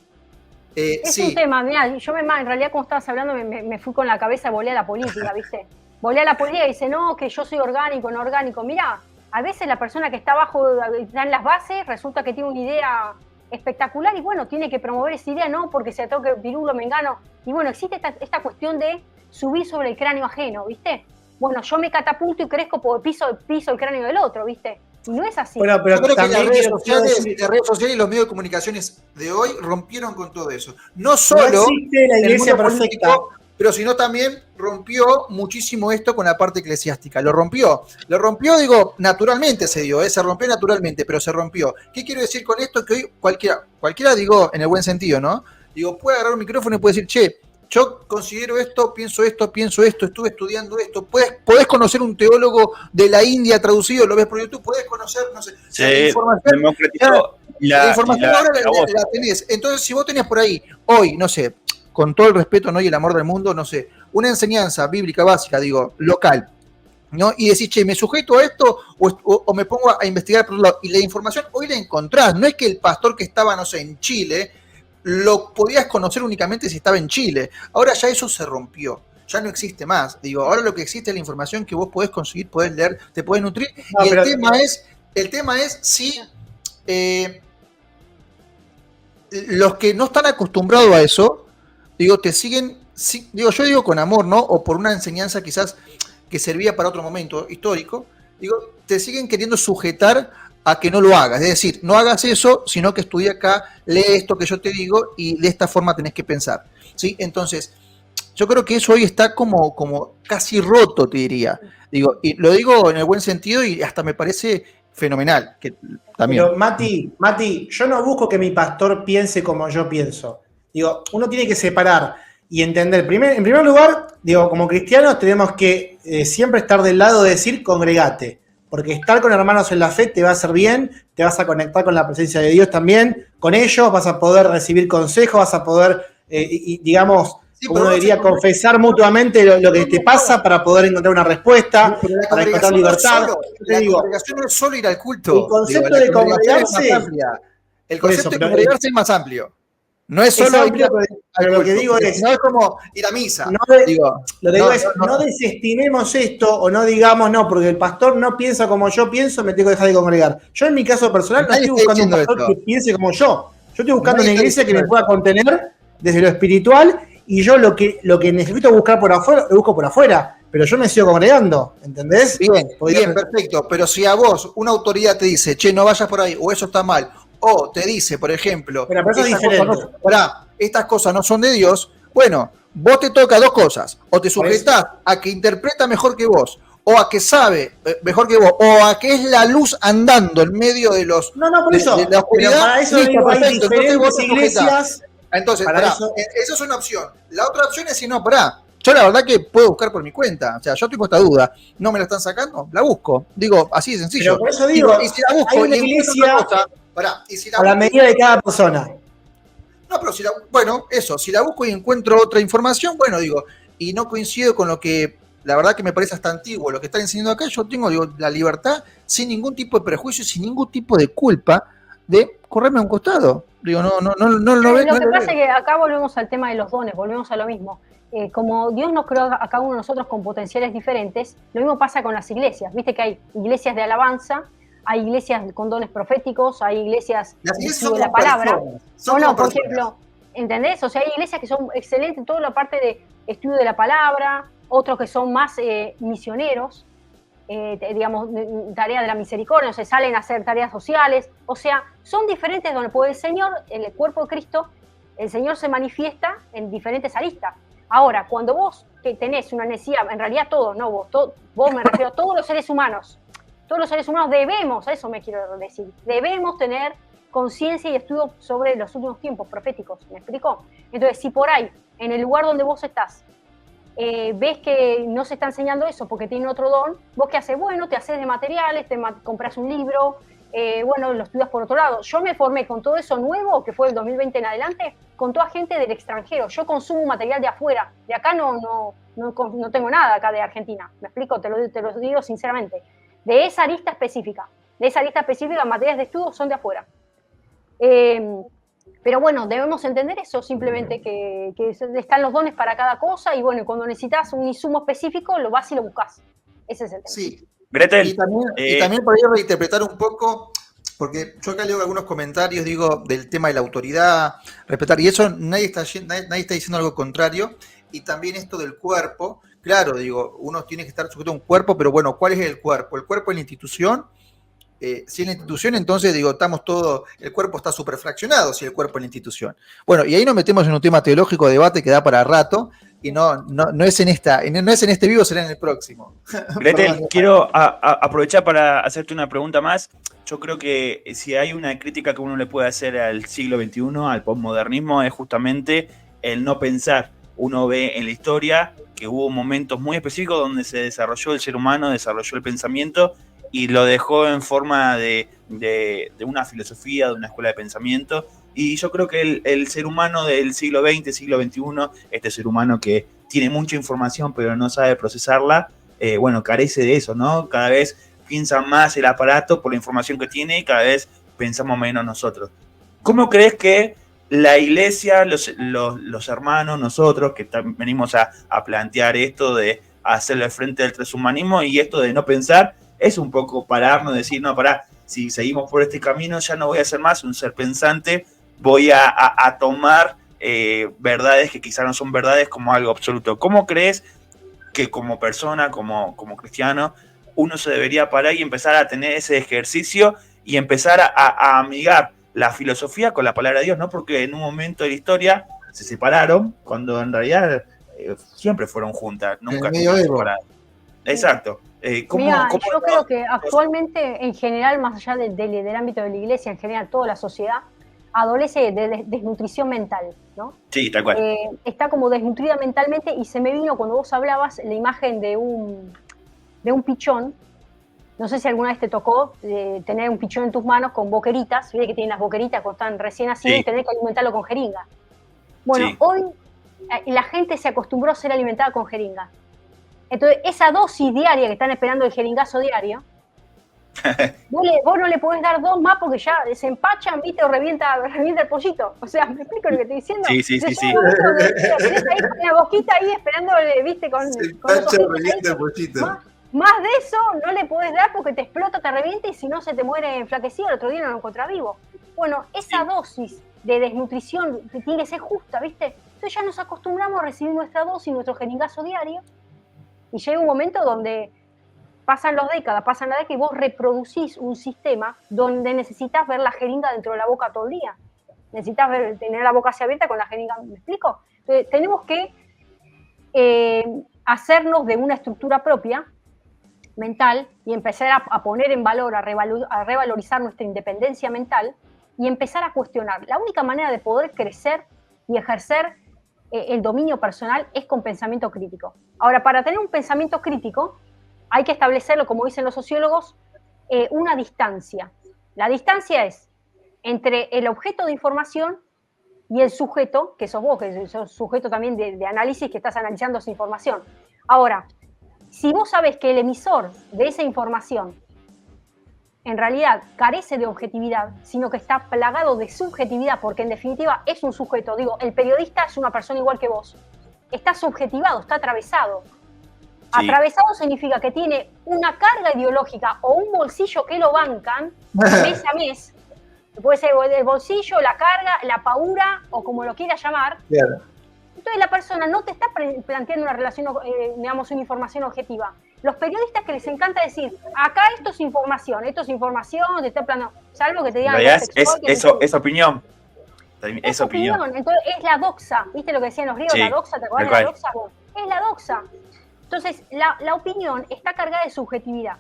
Es sí. un tema, mirá, yo en realidad cuando estabas hablando me fui con la cabeza, volé a la política, ¿viste? Volé a la política y dice, no, que yo soy orgánico, no orgánico. Mirá, a veces la persona que está abajo, está en las bases, resulta que tiene una idea espectacular y bueno, tiene que promover esa idea, no porque se toque pirulo, mengano. Y bueno, existe esta cuestión de subir sobre el cráneo ajeno, ¿viste? Bueno, yo me catapulto y crezco por piso el cráneo del otro, ¿viste? Y no es así. Bueno, pero yo creo que las redes sociales y los medios de comunicaciones de hoy rompieron con todo eso. No solo no existe la iglesia perfecta, político, pero sino también rompió muchísimo esto con la parte eclesiástica. Lo rompió, digo, naturalmente se dio, se rompió naturalmente, pero se rompió. ¿Qué quiero decir con esto? Que hoy cualquiera digo, en el buen sentido, ¿no? Digo, puede agarrar un micrófono y puede decir, che, yo considero esto, pienso esto, estuve estudiando esto. Podés conocer un teólogo de la India traducido, lo ves por YouTube, podés conocer, no sé. Sí, la información ahora la tenés. Entonces, si vos tenías por ahí, hoy, no sé, con todo el respeto, ¿no? Y el amor del mundo, no sé, una enseñanza bíblica básica, digo, local, ¿no? Y decís, che, ¿me sujeto a esto o me pongo a investigar por otro lado? Y la información hoy la encontrás. No es que el pastor que estaba, no sé, en Chile, lo podías conocer únicamente si estaba en Chile. Ahora ya eso se rompió. Ya no existe más. Digo, ahora lo que existe es la información que vos podés conseguir, podés leer, te podés nutrir. No, y el tema es si los que no están acostumbrados a eso, digo, te siguen, yo digo con amor, ¿no? O por una enseñanza quizás que servía para otro momento histórico, digo, te siguen queriendo sujetar a que no lo hagas, es decir, no hagas eso, sino que estudia acá, lee esto que yo te digo y de esta forma tenés que pensar, ¿sí? Entonces, yo creo que eso hoy está como casi roto, te diría, digo, y lo digo en el buen sentido y hasta me parece fenomenal, que también. Pero Mati, yo no busco que mi pastor piense como yo pienso, digo, uno tiene que separar y entender, en primer lugar, digo, como cristianos tenemos que siempre estar del lado de decir, congregate. Porque estar con hermanos en la fe te va a hacer bien, te vas a conectar con la presencia de Dios también, con ellos vas a poder recibir consejos, vas a poder, digamos, como uno diría, confesar mutuamente lo que te pasa para poder encontrar una respuesta, para encontrar libertad. La congregación no es solo ir al culto. El concepto de congregarse... El concepto de congregarse es más amplio. No es solo ir pero lo que digo es, no es como ir a misa. Lo que digo es, no desestimemos esto o no digamos, no, porque el pastor no piensa como yo pienso, me tengo que dejar de congregar. Yo en mi caso personal no estoy buscando un pastor que piense como yo. Yo estoy buscando una iglesia que me pueda contener desde lo espiritual y yo lo que necesito buscar por afuera, lo busco por afuera. Pero yo me sigo congregando, ¿entendés? Bien, perfecto. Pero si a vos una autoridad te dice, che, no vayas por ahí, o eso está mal, o te dice, por ejemplo, estas cosas no son de Dios, bueno, vos te toca dos cosas. O te sujetás a que interpreta mejor que vos, o a que sabe mejor que vos, o a que es la luz andando en medio de los por eso, de la oscuridad. Pero para eso digo, hay diferentes iglesias. Entonces, esa es una opción. La otra opción es si no, yo la verdad que puedo buscar por mi cuenta. O sea, yo tengo esta duda. ¿No me la están sacando? La busco. Digo, así de sencillo. Pero por eso digo, y si la busco, hay una iglesia a la medida de cada persona. No, pero si la busco y encuentro otra información, bueno, digo, y no coincido con lo que, la verdad que me parece hasta antiguo, lo que están enseñando acá, yo tengo, la libertad, sin ningún tipo de prejuicio, sin ningún tipo de culpa, de correrme a un costado. Digo, no lo veo. Lo que pasa es que acá volvemos al tema de los dones, volvemos a lo mismo. Como Dios nos creó a cada uno de nosotros con potenciales diferentes, lo mismo pasa con las iglesias. Viste que hay iglesias de alabanza, hay iglesias con dones proféticos, hay iglesias de la palabra. Por ejemplo, ¿entendés? O sea, hay iglesias que son excelentes en toda la parte de estudio de la palabra, otros que son más misioneros, digamos, tarea de la misericordia, o sea, salen a hacer tareas sociales. O sea, son diferentes donde puede el Señor, en el cuerpo de Cristo, el Señor se manifiesta en diferentes aristas. Ahora, cuando vos que tenés una necesidad, en realidad todos, no vos me refiero a todos los seres humanos debemos, a eso me quiero decir, debemos tener conciencia y estudio sobre los últimos tiempos proféticos, ¿me explico? Entonces, si por ahí, en el lugar donde vos estás, ves que no se está enseñando eso porque tiene otro don, vos qué haces, bueno, te haces de materiales, compras un libro, lo estudias por otro lado. Yo me formé con todo eso nuevo, que fue el 2020 en adelante, con toda gente del extranjero. Yo consumo material de afuera, de acá no tengo nada acá de Argentina, ¿me explico? Te lo digo sinceramente. De esa arista específica, materias de estudio son de afuera. Pero bueno, debemos entender eso, simplemente que están los dones para cada cosa y bueno, cuando necesitas un insumo específico, lo vas y lo buscas. Ese es el tema. Sí. Gretel. Y también podría reinterpretar un poco, porque yo acá leo algunos comentarios, digo, del tema de la autoridad, respetar, y eso nadie está diciendo algo contrario, y también esto del cuerpo. Claro, digo, uno tiene que estar sujeto a un cuerpo, pero bueno, ¿cuál es el cuerpo? ¿El cuerpo es la institución? Si es la institución, entonces digo, el cuerpo está superfraccionado si el cuerpo es la institución. Bueno, y ahí nos metemos en un tema teológico de debate que da para rato, y no es en este vivo, será en el próximo. Gretel, quiero aprovechar para hacerte una pregunta más. Yo creo que si hay una crítica que uno le puede hacer al siglo XXI, al posmodernismo, es justamente el no pensar. Uno ve en la historia que hubo momentos muy específicos donde se desarrolló el ser humano, desarrolló el pensamiento y lo dejó en forma de una filosofía, de una escuela de pensamiento. Y yo creo que el ser humano del siglo XX, siglo XXI, este ser humano que tiene mucha información pero no sabe procesarla, carece de eso, ¿no? Cada vez piensa más el aparato por la información que tiene y cada vez pensamos menos nosotros. ¿Cómo crees que la iglesia, los hermanos, nosotros que venimos a plantear esto de hacerle frente al transhumanismo y esto de no pensar, es un poco pararnos, decir, no, pará, si seguimos por este camino ya no voy a ser más un ser pensante, voy a tomar verdades que quizás no son verdades como algo absoluto? ¿Cómo crees que como persona, como cristiano, uno se debería parar y empezar a tener ese ejercicio y empezar a amigar la filosofía con la palabra de Dios, ¿no? Porque en un momento de la historia se separaron, cuando en realidad siempre fueron juntas, nunca estuvieron separadas. Exacto. Yo creo que actualmente, en general, más allá del ámbito de la iglesia, en general, toda la sociedad adolece de desnutrición mental, ¿no? Sí, tal cual. Está como desnutrida mentalmente y se me vino cuando vos hablabas la imagen de un pichón. No sé si alguna vez te tocó tener un pichón en tus manos con boqueritas, ¿viste que tienen las boqueritas cuando están recién nacidos, sí, y tenés que alimentarlo con jeringa. Bueno, sí. Hoy la gente se acostumbró a ser alimentada con jeringa. Entonces, esa dosis diaria que están esperando el jeringazo diario, Vos no le podés dar 2 más porque ya se empachan, ¿viste? O revienta el pollito. O sea, ¿me explico lo que estoy diciendo? Sí. Lo tenés ahí con la boquita ahí esperando, ¿viste? Con Se los empacha, ojitos revienta ahí. el pollito. Más de eso no le podés dar porque te explota, te revienta y si no se te muere enflaquecido, el otro día no lo encontrás vivo. Bueno, esa dosis de desnutrición tiene que ser justa, ¿viste? Entonces ya nos acostumbramos a recibir nuestra dosis, nuestro jeringazo diario y llega un momento donde pasan las décadas y vos reproducís un sistema donde necesitas ver la jeringa dentro de la boca todo el día. Necesitas tener la boca así abierta con la jeringa, ¿me explico? Entonces tenemos que hacernos de una estructura propia mental y empezar a poner en valor, a revalorizar nuestra independencia mental y empezar a cuestionar. La única manera de poder crecer y ejercer el dominio personal es con pensamiento crítico. Ahora, para tener un pensamiento crítico hay que establecerlo, como dicen los sociólogos, una distancia. La distancia es entre el objeto de información y el sujeto, que sos vos, que sos sujeto también de análisis, que estás analizando esa información. Ahora, si vos sabés que el emisor de esa información en realidad carece de objetividad, sino que está plagado de subjetividad, porque en definitiva es un sujeto, digo, el periodista es una persona igual que vos, está subjetivado, está atravesado. Sí. Atravesado significa que tiene una carga ideológica o un bolsillo que lo bancan mes a mes. Puede ser el bolsillo, la carga, la paura o como lo quieras llamar. Claro. Entonces la persona no te está planteando una relación, digamos, una información objetiva. Los periodistas que les encanta decir, acá esto es información, te está planteando, salvo que te digan... Es opinión. Es opinión. Entonces es la doxa, ¿viste lo que decían los griegos? Sí. La doxa, ¿te acuerdas de la doxa? Es la doxa. Entonces, la opinión está cargada de subjetividad.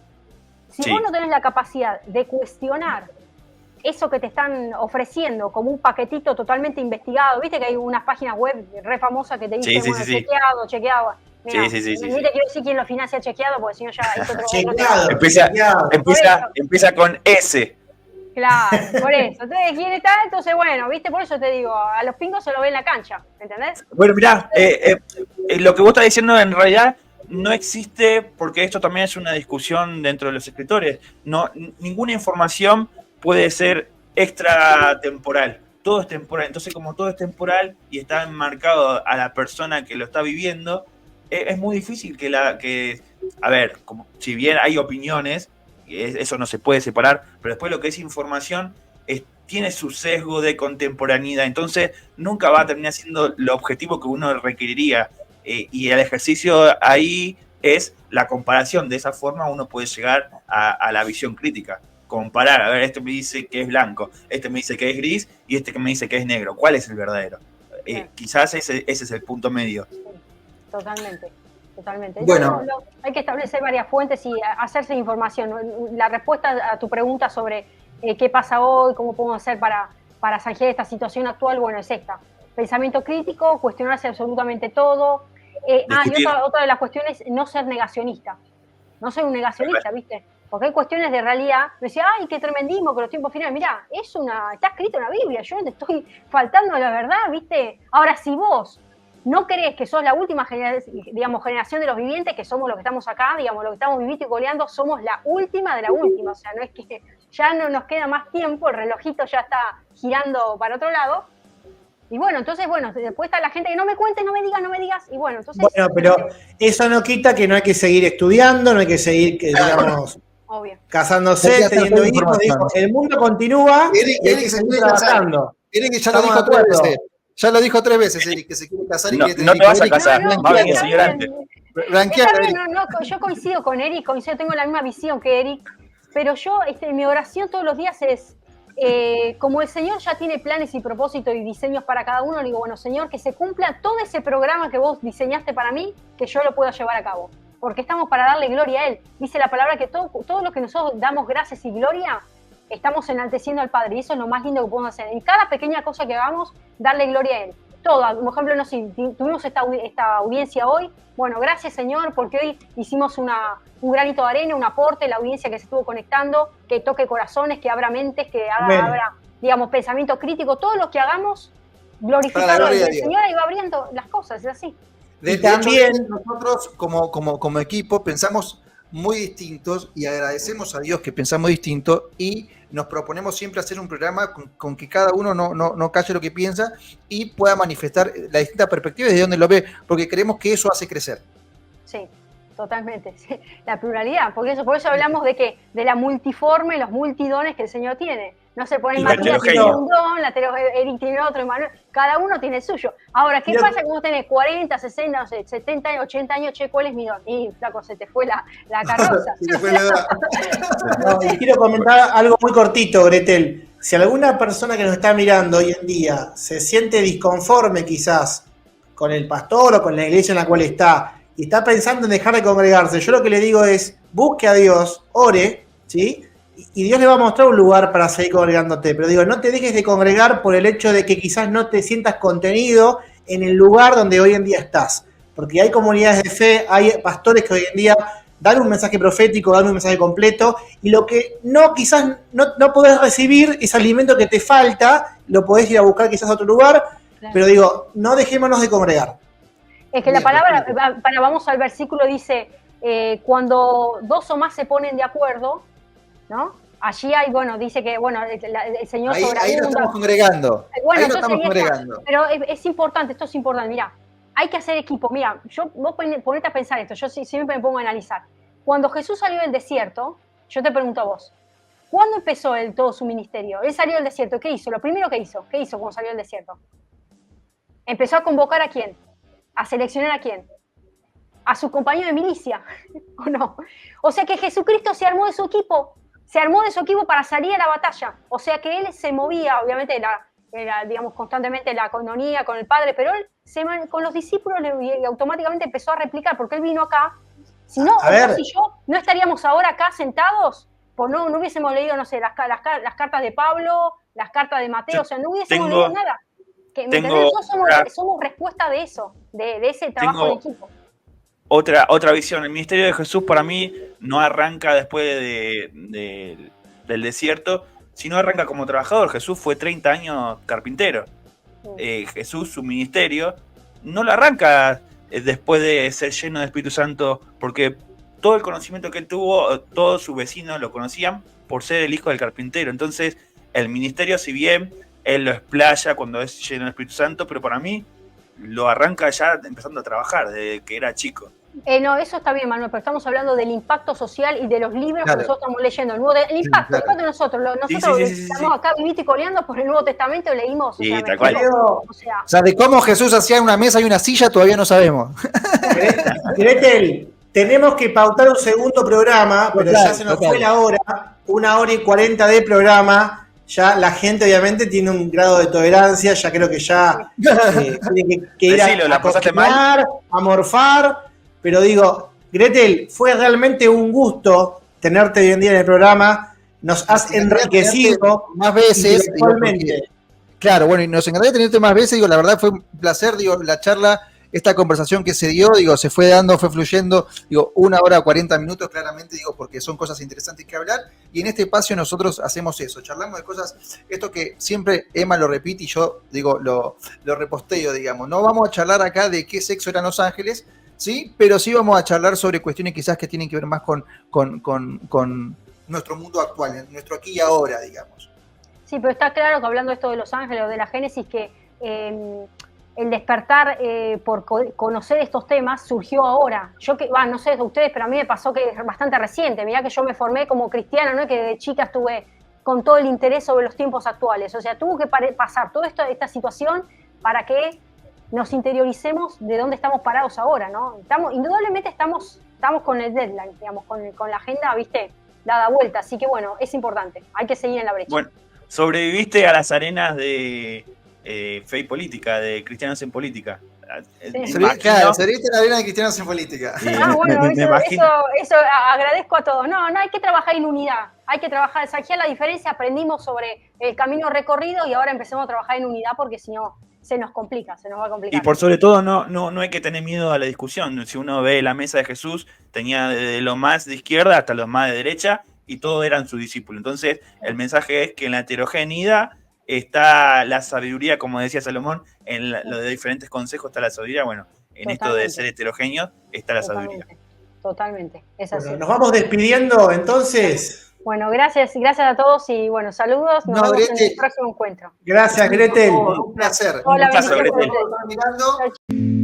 Si vos no tenés la capacidad de cuestionar eso que te están ofreciendo como un paquetito totalmente investigado, viste que hay unas páginas web re famosas que te dicen, chequeado. Mirá, ni te quiero decir quién lo financia chequeado, porque si no ya hay otro empieza con S. Claro, por eso. Entonces, ¿quién está? Entonces, bueno, viste, por eso te digo, a los pingos se lo ve en la cancha, ¿entendés? Bueno, mirá, lo que vos estás diciendo en realidad no existe, porque esto también es una discusión dentro de los escritores. No, ninguna información puede ser extratemporal. Todo es temporal. Entonces, como todo es temporal y está enmarcado a la persona que lo está viviendo, es muy difícil a ver, como, si bien hay opiniones, eso no se puede separar, pero después lo que es información tiene su sesgo de contemporaneidad. Entonces, nunca va a terminar siendo lo objetivo que uno requeriría. Y el ejercicio ahí es la comparación. De esa forma uno puede llegar a la visión crítica. Comparar, a ver, este me dice que es blanco, este me dice que es gris y este que me dice que es negro. ¿Cuál es el verdadero? Quizás ese es el punto medio. Totalmente. Bueno. Hay que establecer varias fuentes y hacerse información. La respuesta a tu pregunta sobre qué pasa hoy, cómo podemos hacer para zanjear esta situación actual, bueno, es esta. Pensamiento crítico, cuestionarse absolutamente todo. Y otra de las cuestiones, no ser negacionista. No ser un negacionista, ¿viste? Porque hay cuestiones de realidad. Me decía, ¡ay, qué tremendismo que los tiempos finales! Mirá, está escrito en la Biblia, yo no te estoy faltando a la verdad, ¿viste? Ahora, si vos no crees que sos la última generación de los vivientes, que somos los que estamos acá, digamos, los que estamos viviendo y coleando, somos la última de la última. O sea, no es que ya no nos queda más tiempo, el relojito ya está girando para otro lado. Y bueno, entonces, después está la gente que no me cuentes, no me digas, y bueno, entonces... Bueno, pero eso no quita que no hay que seguir estudiando, no hay que seguir, digamos, casándose, teniendo hijos. El mundo continúa y hay que seguir trabajando. Eric ya lo dijo 3 veces. Ya lo dijo 3 veces, Eric, que se quiere casar y que no te vas a casar, va a venir el señor antes. Yo coincido con Eric, tengo la misma visión que Eric, pero yo, mi oración todos los días es, como el Señor ya tiene planes y propósitos y diseños para cada uno, le digo, bueno, Señor, que se cumpla todo ese programa que vos diseñaste para mí, que yo lo pueda llevar a cabo, porque estamos para darle gloria a Él. Dice la palabra que todo lo que nosotros damos gracias y gloria, estamos enalteciendo al Padre, y eso es lo más lindo que podemos hacer. En cada pequeña cosa que hagamos, darle gloria a Él. Todo, por ejemplo, tuvimos esta audiencia hoy. Bueno, gracias, Señor, porque hoy hicimos un granito de arena, un aporte, la audiencia que se estuvo conectando, que toque corazones, que abra mentes, que abra, digamos, pensamiento crítico. Todo lo que hagamos, glorificarlo al Señor, y va abriendo las cosas, es así. De hecho, nosotros como equipo pensamos muy distintos y agradecemos a Dios que pensamos distinto y nos proponemos siempre hacer un programa con que cada uno no calle lo que piensa y pueda manifestar la distinta perspectiva desde donde lo ve, porque creemos que eso hace crecer. Sí, totalmente. Sí. La pluralidad, por eso hablamos de la multiforme, los multidones que el Señor tiene. No se pone Matías tiene un don, Eric tiene otro, Emanuel, cada uno tiene el suyo. Ahora, ¿qué pasa cuando tenés 40, 60, no sé, 70 años, 80 años? Che, ¿cuál es mi don? Y, flaco, se te fue la carroza. Y quiero comentar algo muy cortito, Gretel. Si alguna persona que nos está mirando hoy en día se siente disconforme quizás con el pastor o con la iglesia en la cual está y está pensando en dejar de congregarse, yo lo que le digo es, busque a Dios, ore, ¿sí? Y Dios le va a mostrar un lugar para seguir congregándote. Pero digo, no te dejes de congregar por el hecho de que quizás no te sientas contenido en el lugar donde hoy en día estás. Porque hay comunidades de fe, hay pastores que hoy en día dan un mensaje profético, dan un mensaje completo, y lo que quizás no podés recibir, ese alimento que te falta, lo podés ir a buscar quizás a otro lugar, claro. Pero digo, no dejémonos de congregar. Es que la palabra, vamos al versículo, dice, cuando dos o más se ponen de acuerdo, ¿no? Allí hay, dice que, el Señor sobreabunda. Ahí nos estamos congregando. Ahí nos estamos congregando. Pero es importante, esto es importante, mira, hay que hacer equipo. Mira, vos ponete a pensar esto, yo siempre me pongo a analizar. Cuando Jesús salió del desierto, yo te pregunto a vos, ¿cuándo empezó todo su ministerio? Él salió del desierto, ¿qué hizo? Lo primero que hizo, ¿qué hizo cuando salió del desierto? Empezó a convocar ¿a quién? ¿A seleccionar a quién? A su compañero de milicia, ¿o no? O sea que Jesucristo se armó de su equipo para salir a la batalla. O sea que él se movía, obviamente era digamos, constantemente la coinonía con el Padre, pero él con los discípulos y automáticamente empezó a replicar, porque él vino acá. Si no, vos y yo no estaríamos ahora acá sentados, pues no hubiésemos leído, no sé, las cartas de Pablo, las cartas de Mateo, o sea, no hubiésemos leído nada. Nosotros somos respuesta de eso, de ese trabajo en equipo. Otra visión, el ministerio de Jesús para mí no arranca después del desierto, sino arranca como trabajador. Jesús fue 30 años carpintero. Jesús, su ministerio, no lo arranca después de ser lleno del Espíritu Santo, porque todo el conocimiento que él tuvo, todos sus vecinos lo conocían por ser el hijo del carpintero. Entonces, el ministerio, si bien él lo explaya cuando es lleno del Espíritu Santo, pero para mí lo arranca ya empezando a trabajar, desde que era chico. No, eso está bien, Manuel, pero estamos hablando del impacto social y de los libros que nosotros estamos leyendo. El impacto de nosotros. Nosotros estamos acá vivito y coleando por el Nuevo Testamento, leímos. Sí, tal cual. O sea, de cómo Jesús hacía una mesa y una silla todavía no sabemos. Gretel, tenemos que pautar un segundo programa, pero ya se nos fue la hora, 1h40 de programa. Ya la gente obviamente tiene un grado de tolerancia, ya creo que ya tiene que ir a cocinar, a morfar. Pero digo, Gretel, fue realmente un gusto tenerte hoy en día en el programa. Nos has enriquecido más veces. Claro, bueno, y nos encantaría tenerte más veces. Digo, la verdad fue un placer, la charla, esta conversación que se dio, se fue dando, fue fluyendo, 1h 40 minutos, claramente, porque son cosas interesantes que hablar. Y en este espacio nosotros hacemos eso, charlamos de cosas, esto que siempre Emma lo repite y yo, lo reposteo, No vamos a charlar acá de qué sexo eran los ángeles, sí, pero sí vamos a charlar sobre cuestiones quizás que tienen que ver más con nuestro mundo actual, nuestro aquí y ahora, digamos. Sí, pero está claro que hablando esto de los ángeles o de la Génesis, que el despertar por conocer estos temas surgió ahora. No sé de ustedes, pero a mí me pasó que es bastante reciente. Mirá que yo me formé como cristiana, ¿no? Que de chica estuve con todo el interés sobre los tiempos actuales. O sea, tuvo que pasar toda esta situación para que nos interioricemos de dónde estamos parados ahora, ¿no? Indudablemente estamos con el deadline, digamos, con la agenda, ¿viste? Dada vuelta. Así que bueno, es importante. Hay que seguir en la brecha. Bueno, sobreviviste a las arenas de Fe y Política, de Cristianos en Política. Sobreviviste a la arena de Cristianos en Política. Bueno, eso agradezco a todos. No, hay que trabajar en unidad. Hay que trabajar, saquear la diferencia, aprendimos sobre el camino recorrido y ahora empecemos a trabajar en unidad porque si no se nos va a complicar. Y por sobre todo no hay que tener miedo a la discusión. Si uno ve la mesa de Jesús, tenía desde lo más de izquierda hasta los más de derecha y todos eran sus discípulos. Entonces el mensaje es que en la heterogeneidad está la sabiduría, como decía Salomón, en lo de diferentes consejos está la sabiduría. Bueno, en esto de ser heterogéneo está la sabiduría. totalmente. Es así. Bueno, nos vamos despidiendo entonces. Bueno, gracias a todos y bueno, saludos. Nos vemos en el próximo encuentro. Gracias, Gretel. Un placer. Hola, Un placer, bendiciones Gretel. a ustedes. Mirando.